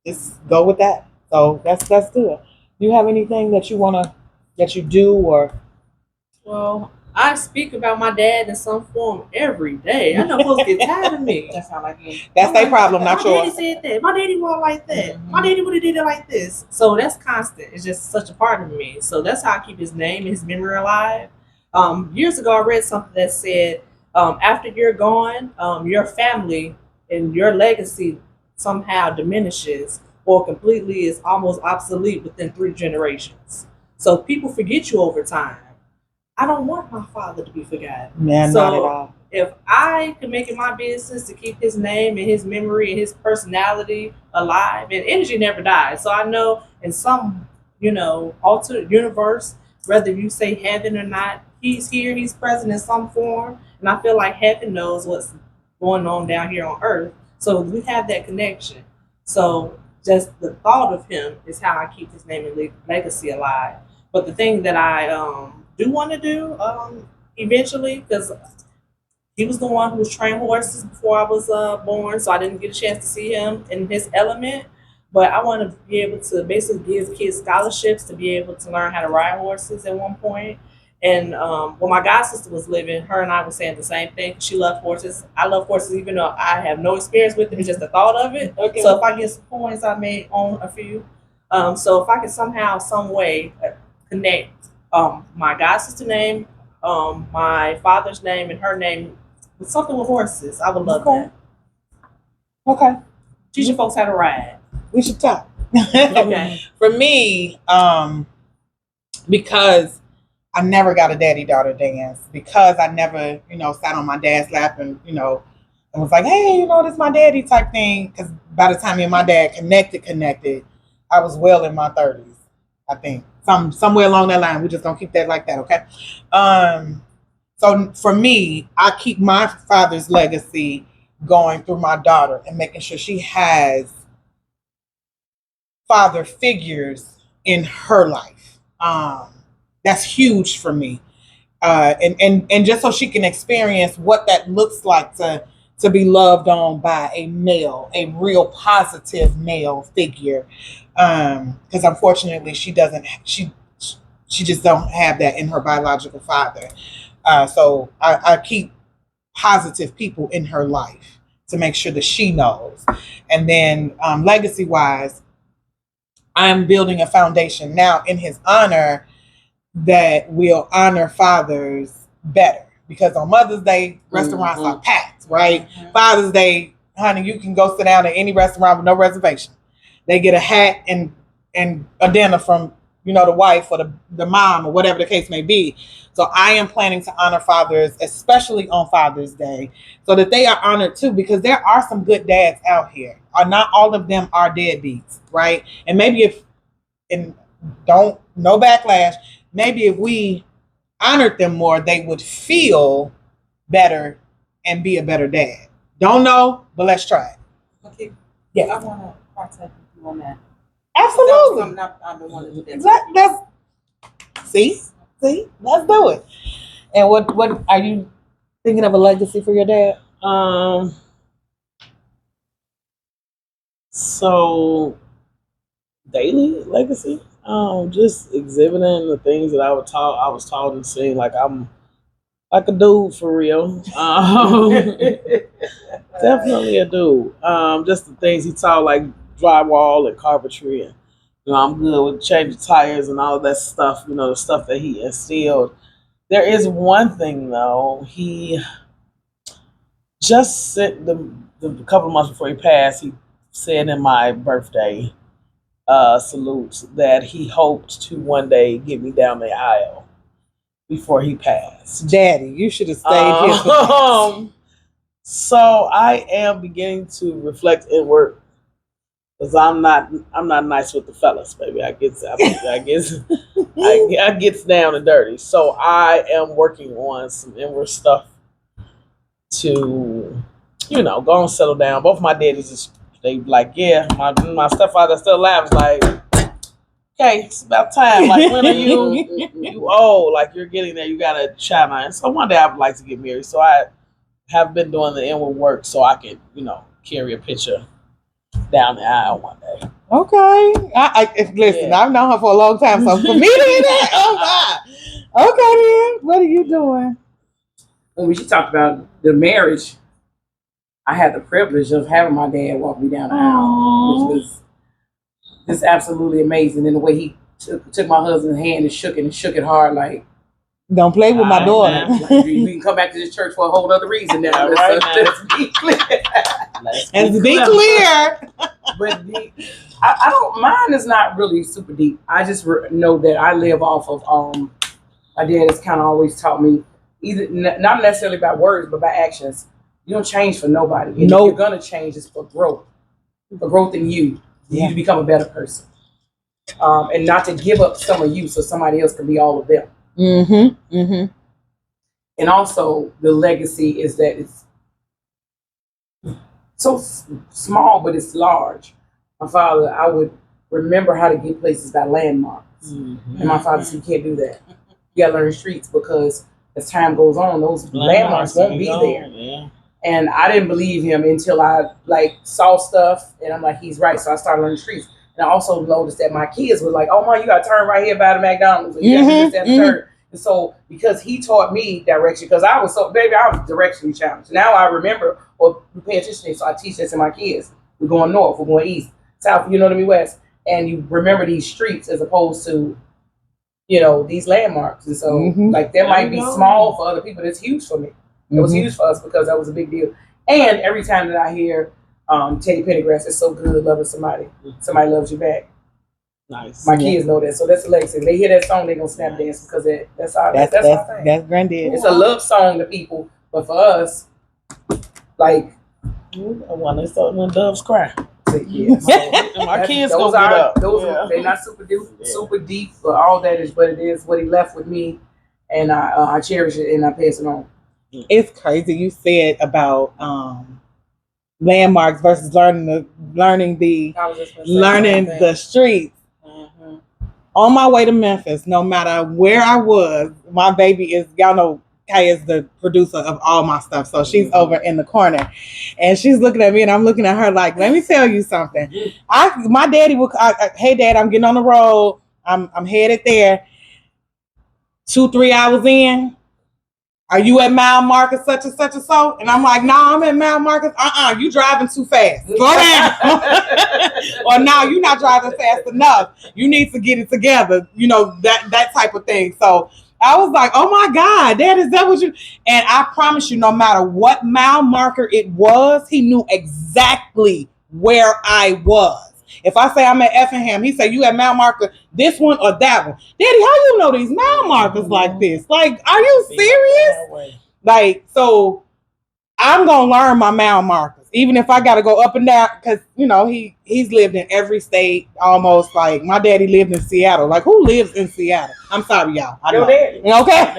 just go with that. So that's good. Do you have anything that you do or? Well, I speak about my dad in some form every day. I know folks get tired of me. That sounds like me. That's their problem, not My daddy yours. said that. My daddy was like that. Mhm. My daddy would have did it like this. So that's constant. It's just such a part of me. So that's how I keep his name and his memory alive. Years ago, I read something that said, after you're gone, your family and your legacy somehow diminishes or completely is almost obsolete within 3 generations. So people forget you over time. I don't want my father to be forgotten. Man, So not at all. if I can make it my business to keep his name and his memory and his personality alive, and energy never dies. So I know in some, alternate universe, whether you say heaven or not, he's here, he's present in some form. And I feel like heaven knows what's going on down here on earth. So we have that connection. So just the thought of him is how I keep his name and legacy alive. But the thing that I do want to do eventually, because he was the one who was training horses before I was born, so I didn't get a chance to see him in his element. But I want to be able to basically give kids scholarships to be able to learn how to ride horses at one point. And when my god sister was living, her and I were saying the same thing. She loved horses. I love horses, even though I have no experience with them. It's just the thought of it. Okay. So if I get some points, I may own a few. So if I can somehow, some way connect my god sister name, my father's name, and her name with something with horses, I would love Okay. that. Okay. Teaching folks how to ride. We should talk. Okay. For me, because I never got a daddy daughter dance, because I never, sat on my dad's lap and, and was like, hey, this is my daddy type thing. Because by the time me and my dad connected, I was well in my 30s, I think. Somewhere along that line. We're just gonna keep that like that, okay? So for me, I keep my father's legacy going through my daughter and making sure she has father figures in her life. That's huge for me. And just so she can experience what that looks like to be loved on by a male, a real positive male figure. Because unfortunately she just don't have that in her biological father. So I keep positive people in her life to make sure that she knows. And then legacy wise, I'm building a foundation now in his honor that will honor fathers better. Because on Mother's Day, restaurants are packed, right? Father's Day, honey, you can go sit down at any restaurant with no reservation. They get a hat and a dinner from, the wife or the mom or whatever the case may be. So I am planning to honor fathers, especially on Father's Day, so that they are honored too, because there are some good dads out here. Not all of them are deadbeats, right? And maybe no backlash, maybe if we honored them more, they would feel better and be a better dad. Don't know, but let's try it. Okay. Yeah. I want to partake with you on that. Absolutely. Something I've been wanting to do that. That's see, let's do it. And what are you thinking of a legacy for your dad? So daily legacy, just exhibiting the things that I was taught and seeing. Like like a dude for real. Definitely a dude. Just the things he taught, like drywall and carpentry, and I'm good with changing tires and all of that stuff. The stuff that he instilled. There is one thing though. He just sent the couple of months before he passed. He said in my birthday salute that he hoped to one day get me down the aisle before he passed. Daddy, you should have stayed here. For Um, so I am beginning to reflect inward because I'm not nice with the fellas, baby. I gets I gets down and dirty. So I am working on some inward stuff to go and settle down. Both my daddies they like, yeah, my stepfather still laughs like, okay, it's about time. Like, when are you old? Like, you're getting there. You gotta chime in. So one day I would like to get married. So I have been doing the inward work so I can, carry a picture down the aisle one day. Okay. Listen, I've known her for a long time, so for me to hear that, oh my. Okay, then. What are you doing? When she talked about the marriage, I had the privilege of having my dad walk me down the aisle, which was just absolutely amazing. In the way he took my husband's hand and shook it hard, like, don't play with my daughter. Like, we can come back to this church for a whole other reason now. Let's be clear. Let's be clear. But I don't. Mine is not really super deep. I just know that I live off of. My dad has kind of always taught me either not necessarily by words, but by actions. You don't change for nobody. And if you're gonna change, it's for growth in you. You to become a better person, and not to give up some of you so somebody else can be all of them. Mm-hmm. Mm-hmm. And also, the legacy is that it's so small, but it's large. My father, I would remember how to get places by landmarks. Mm-hmm. And my father said, you can't do that. You got to learn the streets because as time goes on, those landmarks won't be there. Yeah. And I didn't believe him until I saw stuff, and I'm like, he's right. So I started learning the streets. And I also noticed that my kids were like, oh, Mom, you got to turn right here by the McDonald's. And you got to do this, that, and third. And so, because he taught me direction, because I was directionally challenged. Now I remember or pay attention, so I teach this to my kids. We're going north, we're going east, south, you know what I mean, west. And you remember these streets as opposed to, these landmarks. And so, that might be small for other people. It's huge for me. It was huge for us because that was a big deal. And every time that I hear Teddy Pendergrass, it's so good loving somebody. Somebody loves you back. Nice. My kids know that, so that's a legacy. If they hear that song, they're gonna snap dance because that's our thing. That's granddad. It's a love song to people, but for us, like when doves cry. Yeah, so my kids gonna get up. They're not super deep, but all that is what it is. What he left with me, and I cherish it and I pass it on. It's crazy you said about landmarks versus learning the streets. On my way to Memphis, no matter where I was, my baby is, y'all know, Kay is the producer of all my stuff. So she's over in the corner and she's looking at me and I'm looking at her like, let me tell you something. My daddy would, hey Dad, I'm getting on the road. I'm headed there. 2-3 hours in. Are you at mile marker such and such and so? And I'm like, no, I'm at mile markers. You driving too fast. Slow down. Or no, you're not driving fast enough. You need to get it together. That type of thing. So I was like, oh my God, Dad, is that what you? And I promise you, no matter what mile marker it was, he knew exactly where I was. If I say I'm at Effingham, he say, you at mile marker this one or that one. Daddy, how you know these mile markers like this? Like, are you serious? Like, so I'm going to learn my mile markers, even if I got to go up and down, because, he's lived in every state almost. Like, my daddy lived in Seattle. Like, who lives in Seattle? I'm sorry, y'all. I know. Daddy. Okay.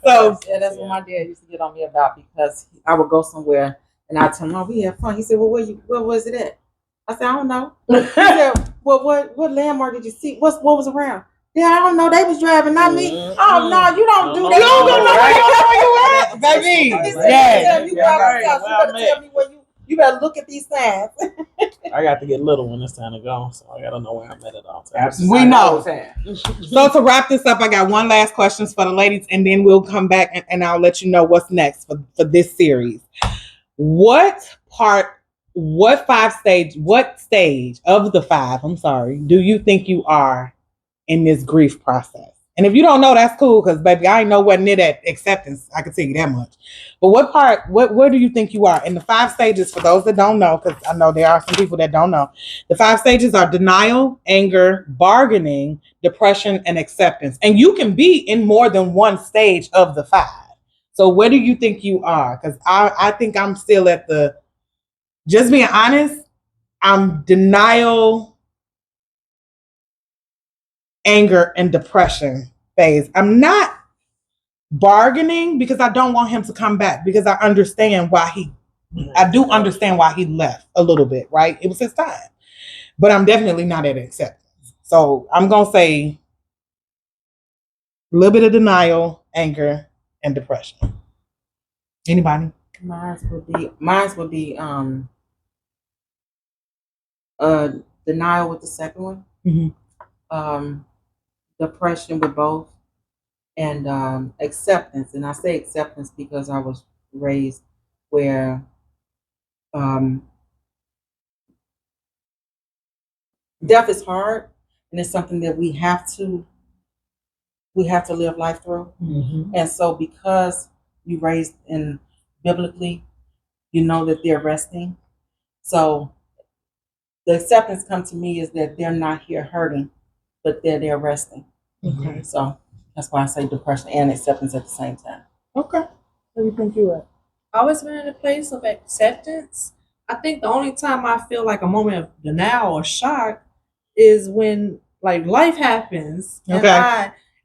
So yeah, that's what my dad used to get on me about, because I would go somewhere and I'd tell him, oh, we had fun. He said, well, where was it at? I said, I don't know. He said, well, what landmark did you see? What was around? Yeah, I don't know. They was driving, not me. Oh, no, you don't do that. You don't know where you at, baby. He said, you tell me where you You better look at these signs. I got to get little when it's time to go, so I gotta know where I'm at all times. Absolutely. We know. So to wrap this up, I got one last question for the ladies, and then we'll come back and I'll let you know what's next for this series. What stage of the 5, I'm sorry, do you think you are in this grief process? And if you don't know, that's cool, because baby, I ain't know what near that acceptance. I can tell you that much. But where do you think you are in the 5 stages? For those that don't know, because I know there are some people that don't know, the 5 stages are denial, anger, bargaining, depression, and acceptance. And you can be in more than one stage of the 5. So where do you think you are? Because I think I'm still at the, just being honest, I'm denial, anger, and depression phase. I'm not bargaining because I don't want him to come back, because I do understand why he left a little bit, right? It was his time. But I'm definitely not at acceptance. So I'm going to say a little bit of denial, anger, and depression. Anybody? Mine would be denial with the second one. Mm-hmm. Depression with both, and acceptance. And I say acceptance because I was raised where death is hard, and it's something that we have to live life through. Mm-hmm. And so because you raised in biblically, you know that they're resting. So the acceptance come to me is that they're not here hurting, but they're resting. Okay. So that's why I say depression and acceptance at the same time. Okay. Where do you think you at? I always been in a place of acceptance. I think the only time I feel like a moment of denial or shock is when like life happens,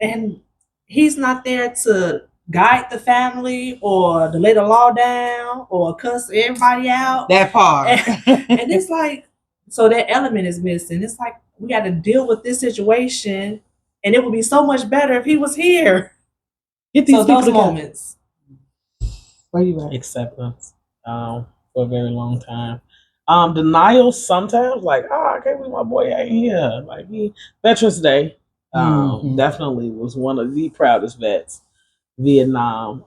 and he's not there to guide the family or to lay the law down or cuss everybody out. That part. And it's like, so that element is missing. It's like we got to deal with this situation, and it would be so much better if he was here. Get these so people those together. moments. Where you at? Acceptance for a very long time. Denial sometimes, like, I can't believe my boy ain't here. Like, Veterans Day definitely was one of the proudest vets. Vietnam.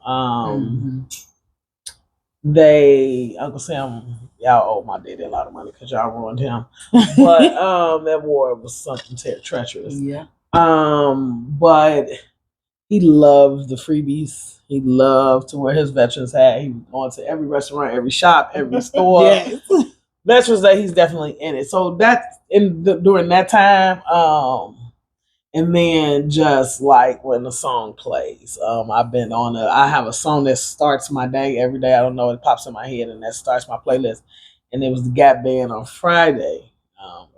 Uncle Sam, y'all owe my daddy a lot of money because y'all ruined him. But that war was something treacherous. Yeah. But he loved the freebies. He loved to wear his veterans hat. He was going to every restaurant, every shop, every store. Yes. Veterans Day, he's definitely in it. So that's during that time. And then just like when the song plays, I have a song that starts my day every day. I don't know, it pops in my head, and that starts my playlist. And it was the Gap Band on Friday,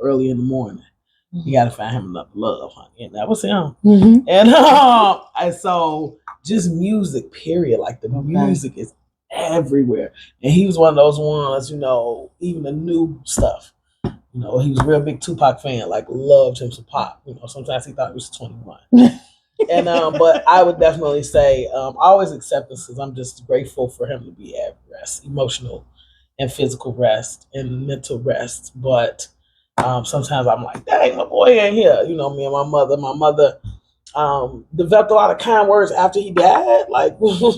early in the morning. You gotta find him enough love, honey. And that was him. Mm-hmm. And so just music, period. Like the music is everywhere. And he was one of those ones, even the new stuff. He was a real big Tupac fan, like loved him some pop. Sometimes he thought he was 21. And but I would definitely say always acceptance, because I'm just grateful for him to be at rest, emotional and physical rest and mental rest. But sometimes I'm like, dang, my boy ain't here. Me and my mother developed a lot of kind words after he died. Like, so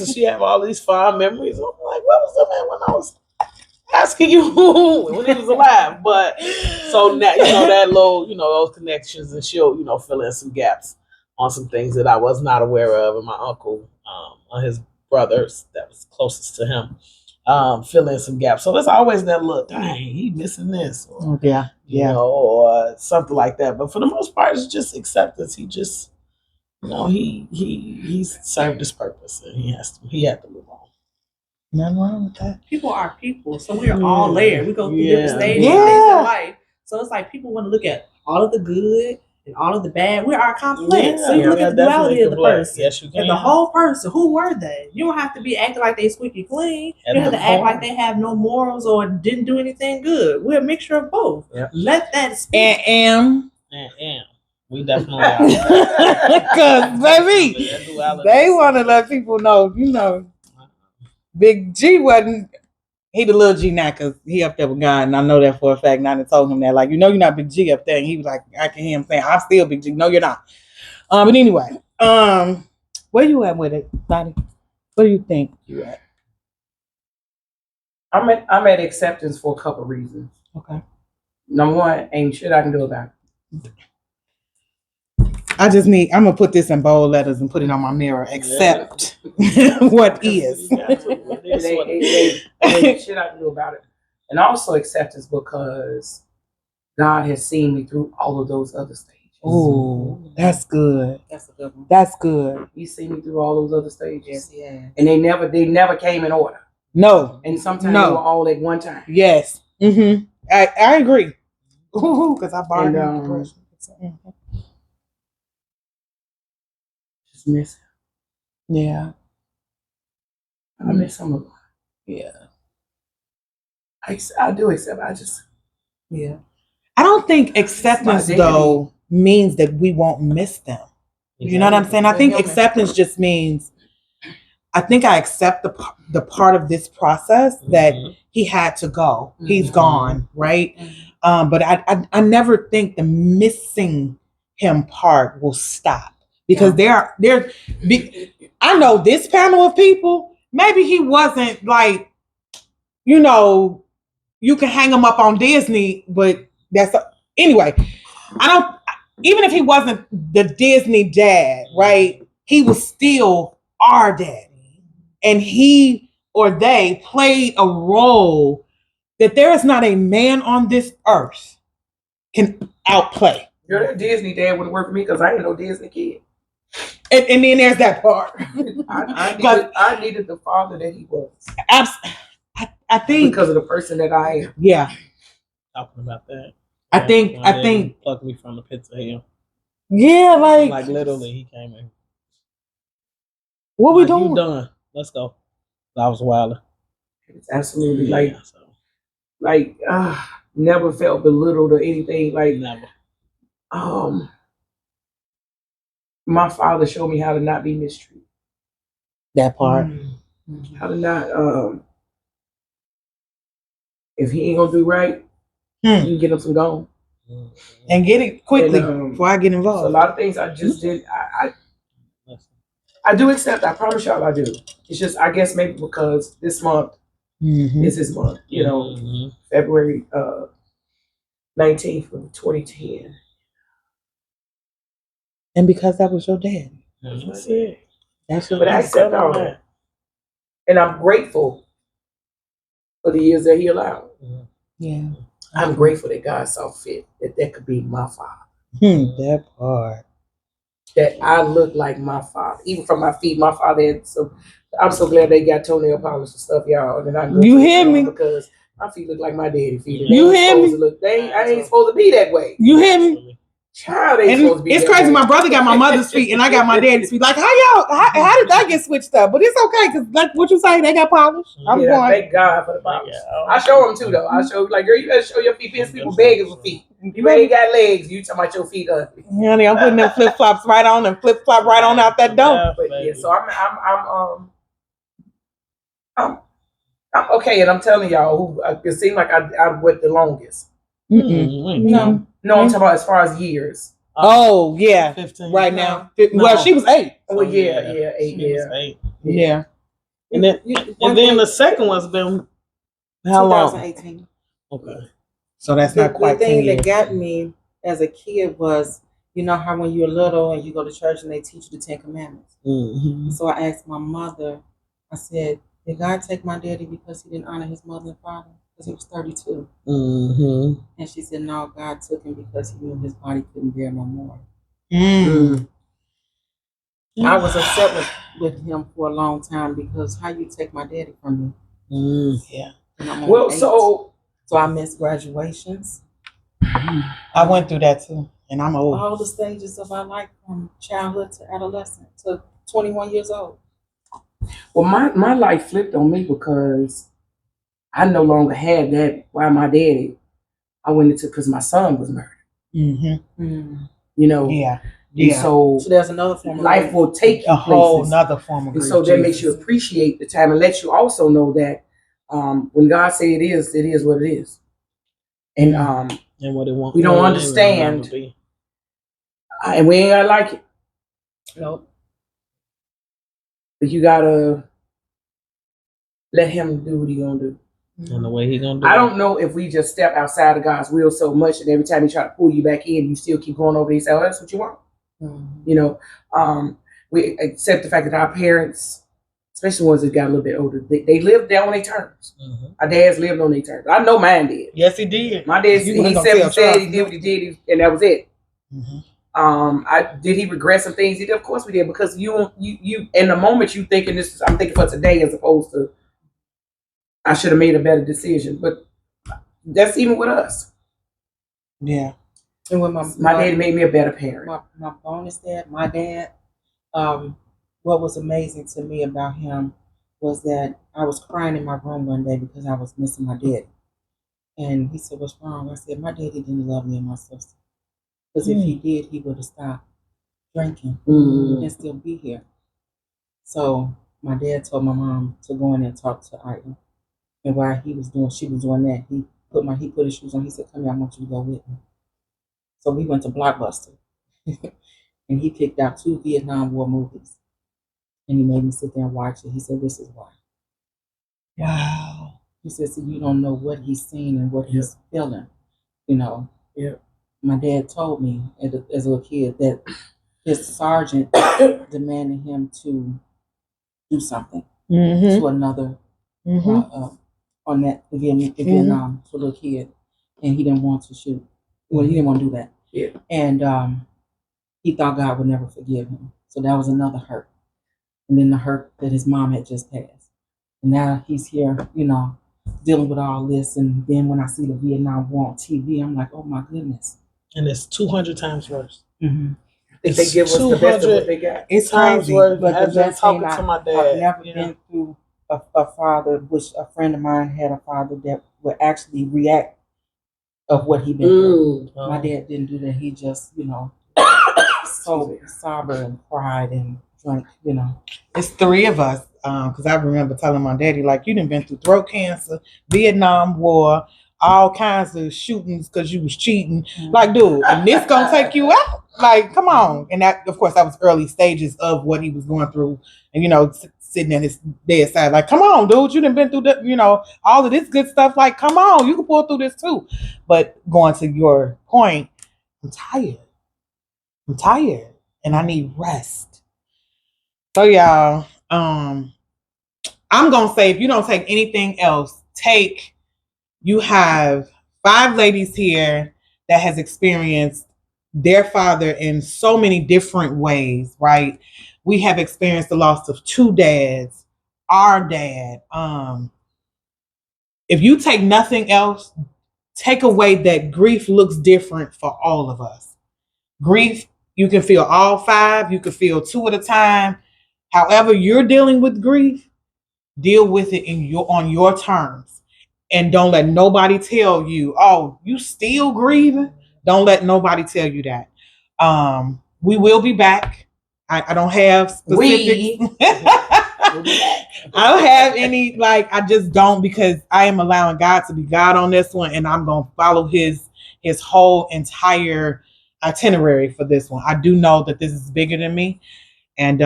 she had all these fond memories. I'm like, what was the man when I was asking you when he was alive? But so now, that little, those connections, and she'll, fill in some gaps on some things that I was not aware of. And my uncle, on his brothers that was closest to him, fill in some gaps. So there's always that look, dang, he missing this, or, or something like that. But for the most part, it's just acceptance. He just, he served his purpose, and he had to move on. Nothing wrong with that. People are people, so we are all layered. We go through different stages of life. So it's like people want to look at all of the good and all of the bad. We are complex. So you look at the duality of the person. Yes, you can. And the whole person, who were they? You don't have to be acting like they squeaky clean. You don't have to act like they have no morals or didn't do anything good. We're a mixture of both. Yep. Let that speak. And we definitely are. Because, baby, they want to let people know, Big G wasn't He the little G now because he up there with God, and I know that for a fact. And I done told him that, like, you know, you're not Big G up there, and he was like, I can hear him saying, I'm still Big G. No, you're not. But anyway, where you at with it, Lottie? What do you think you at? I'm at acceptance for a couple reasons. Okay. Number one, ain't shit I can do about it. I'm gonna put this in bold letters and put it on my mirror. Accept what is. Ain't shit I can do about it. And also acceptance because God has seen me through all of those other stages. Oh, that's good. That's a good one. That's good. He's seen me through all those other stages. Yes, yeah. And they never came in order. No. And sometimes they were all at one time. Yes. Mm-hmm. I agree. Because I borrowed depression. Just miss him. Yeah. I miss him a lot. Yeah. I do accept. Yeah. I don't think acceptance though means that we won't miss them. You know what I'm saying? I think acceptance just means I think I accept the part of this process that he had to go. He's gone, right? But I never think the missing him part will stop because I know this panel of people, maybe he wasn't like, you know, you can hang him up on Disney, but anyway, even if he wasn't the Disney dad, right? He was still our daddy. And he or they played a role that there is not a man on this earth can outplay. Your Disney dad wouldn't work for me because I ain't no Disney kid. And then there's that part. I needed the father that he was. I think because of the person that I am. Yeah. Talking about that. I think plucked me from the pits of hell. Yeah, like literally he came in. What we doing? You done. Let's go. I was wilder. It's absolutely never felt belittled or anything. Like never. My father showed me how to not be mistreated. That part. How to not if he ain't gonna do right, you can get him some gone. And get it quickly before I get involved. So a lot of things I just did I do accept. I promise y'all I do. It's just I guess maybe because this month is his month. You know, February 19th of 2010. And because that was your dad. That's it. But I accept all that. And I'm grateful for the years that he allowed. Yeah. I'm grateful that God saw fit that could be my father. That part. That I look like my father. Even from my feet, my father had some. I'm so glad they got toenail polish and stuff, y'all. And you hear me? Because my feet look like my daddy feet. You hear me? I ain't supposed to be that way. You hear me? Child ain't supposed to be it's that crazy. way. My brother got my mother's feet and I got my daddy's feet. Like, how did that get switched up? But it's okay because like what you say, they got polish. I'm going. Thank God for the polish. I show them too though. I show like, girl, you better show your feet. People begging for feet. You ain't got legs. You talking about your feet ugly. Honey, I'm putting them flip flops right on and flip flop right on out that door. But yeah, so I'm okay, and I'm telling y'all, it seemed like I went the longest. No, I'm talking about as far as years. Oh yeah, 15. Right now. Well, she was 8. Oh yeah, 8 years. Yeah. And then the second one's been how long? 2018. Okay. So that's not quite the 10 thing years. that got me as a kid was, you know how when you're little and you go to church and they teach you the 10 Commandments. So I asked my mother, I said, did God take my daddy because he didn't honor his mother and father? Because he was 32. And she said, no, God took him because he knew his body couldn't bear no more. I was upset with him for a long time because how you take my daddy from me? Yeah. Well, so I missed graduations. I went through that too, and I'm old. All the stages of our life from childhood to adolescence to 21 years old. Well, my life flipped on me because I no longer had that. Why my daddy? I went into because my son was murdered. You know. Yeah. And so there's another form of life will take you a whole places. another form of and grief. so that makes you appreciate the time and lets you also know that When God say it is what it is. And and what it won't. we don't understand, and we ain't gotta like it. Nope. But you gotta let him do what he gonna do. And the way he gonna do I don't know if we just step outside of God's will so much, and every time he try to pull you back in, you still keep going over there and say, "Oh, that's what you want." Mm-hmm. You know, we accept the fact that our parents, especially ones that got a little bit older, they lived down on their terms. Mm-hmm. Our dads lived on their terms. I know mine did. Yes, he did. My dad, he said what he said, he did what he did, and that was it. Mm-hmm. Did he regret some things? He did. Of course we did, because you in the moment you thinking this. I'm thinking for today as opposed to I should have made a better decision. But that's even with us. Yeah. And when My dad made me a better parent. My bonus dad, my dad, what was amazing to me about him was that I was crying in my room one day because I was missing my daddy. And he said, "What's wrong?" I said, "My daddy didn't love me and my sister. Because if he did, he would have stopped drinking and still be here." So my dad told my mom to go in and talk to Ida. And while she was doing that, he put his shoes on. He said, "Come here, I want you to go with me." So we went to Blockbuster. And he picked out 2 Vietnam War movies. And he made me sit there and watch it. He said, "This is why." Wow. He said, "So you don't know what he's seen and what he's feeling." You know, my dad told me as a little kid that his sergeant demanded him to do something to another on that in Vietnam for a little kid, and he didn't want to shoot. Well, he didn't want to do that. Yeah. And he thought God would never forgive him. So that was another hurt. And then the hurt that his mom had just passed. And now he's here, dealing with all this. And then when I see the Vietnam War on TV, I'm like, oh my goodness. And it's 200 times worse. Mm-hmm. If they give us the best of what they got. It's Times crazy. worse. But I've the been best talking thing to my dad. I've never been through a father, which a friend of mine had a father that would actually react of what he been through. My dad didn't do that. He just, so sober and cried and drank, It's 3 of us. Because I remember telling my daddy, like, you done been through throat cancer, Vietnam War, all kinds of shootings because you was cheating. Like, dude, and this gonna take you out? Like, come on. And that, of course, that was early stages of what he was going through. And, sitting at his bedside, like, come on, dude, you done been through the, all of this good stuff. Like, come on, you can pull through this too. But going to your point, I'm tired. And I need rest. So y'all, I'm gonna say, if you don't take anything else, you have 5 ladies here that has experienced their father in so many different ways, right? We have experienced the loss of 2 dads, our dad. If you take nothing else, take away that grief looks different for all of us. Grief, you can feel all 5, you can feel 2 at a time. However you're dealing with grief, deal with it on your terms. And don't let nobody tell you, "Oh, you still grieving." Don't let nobody tell you that. We will be back. I don't have specifics. I don't have any, I just don't, because I am allowing God to be God on this one, and I'm going to follow his whole entire itinerary for this one. I do know that this is bigger than me, and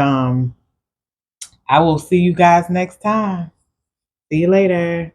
I will see you guys next time. See you later.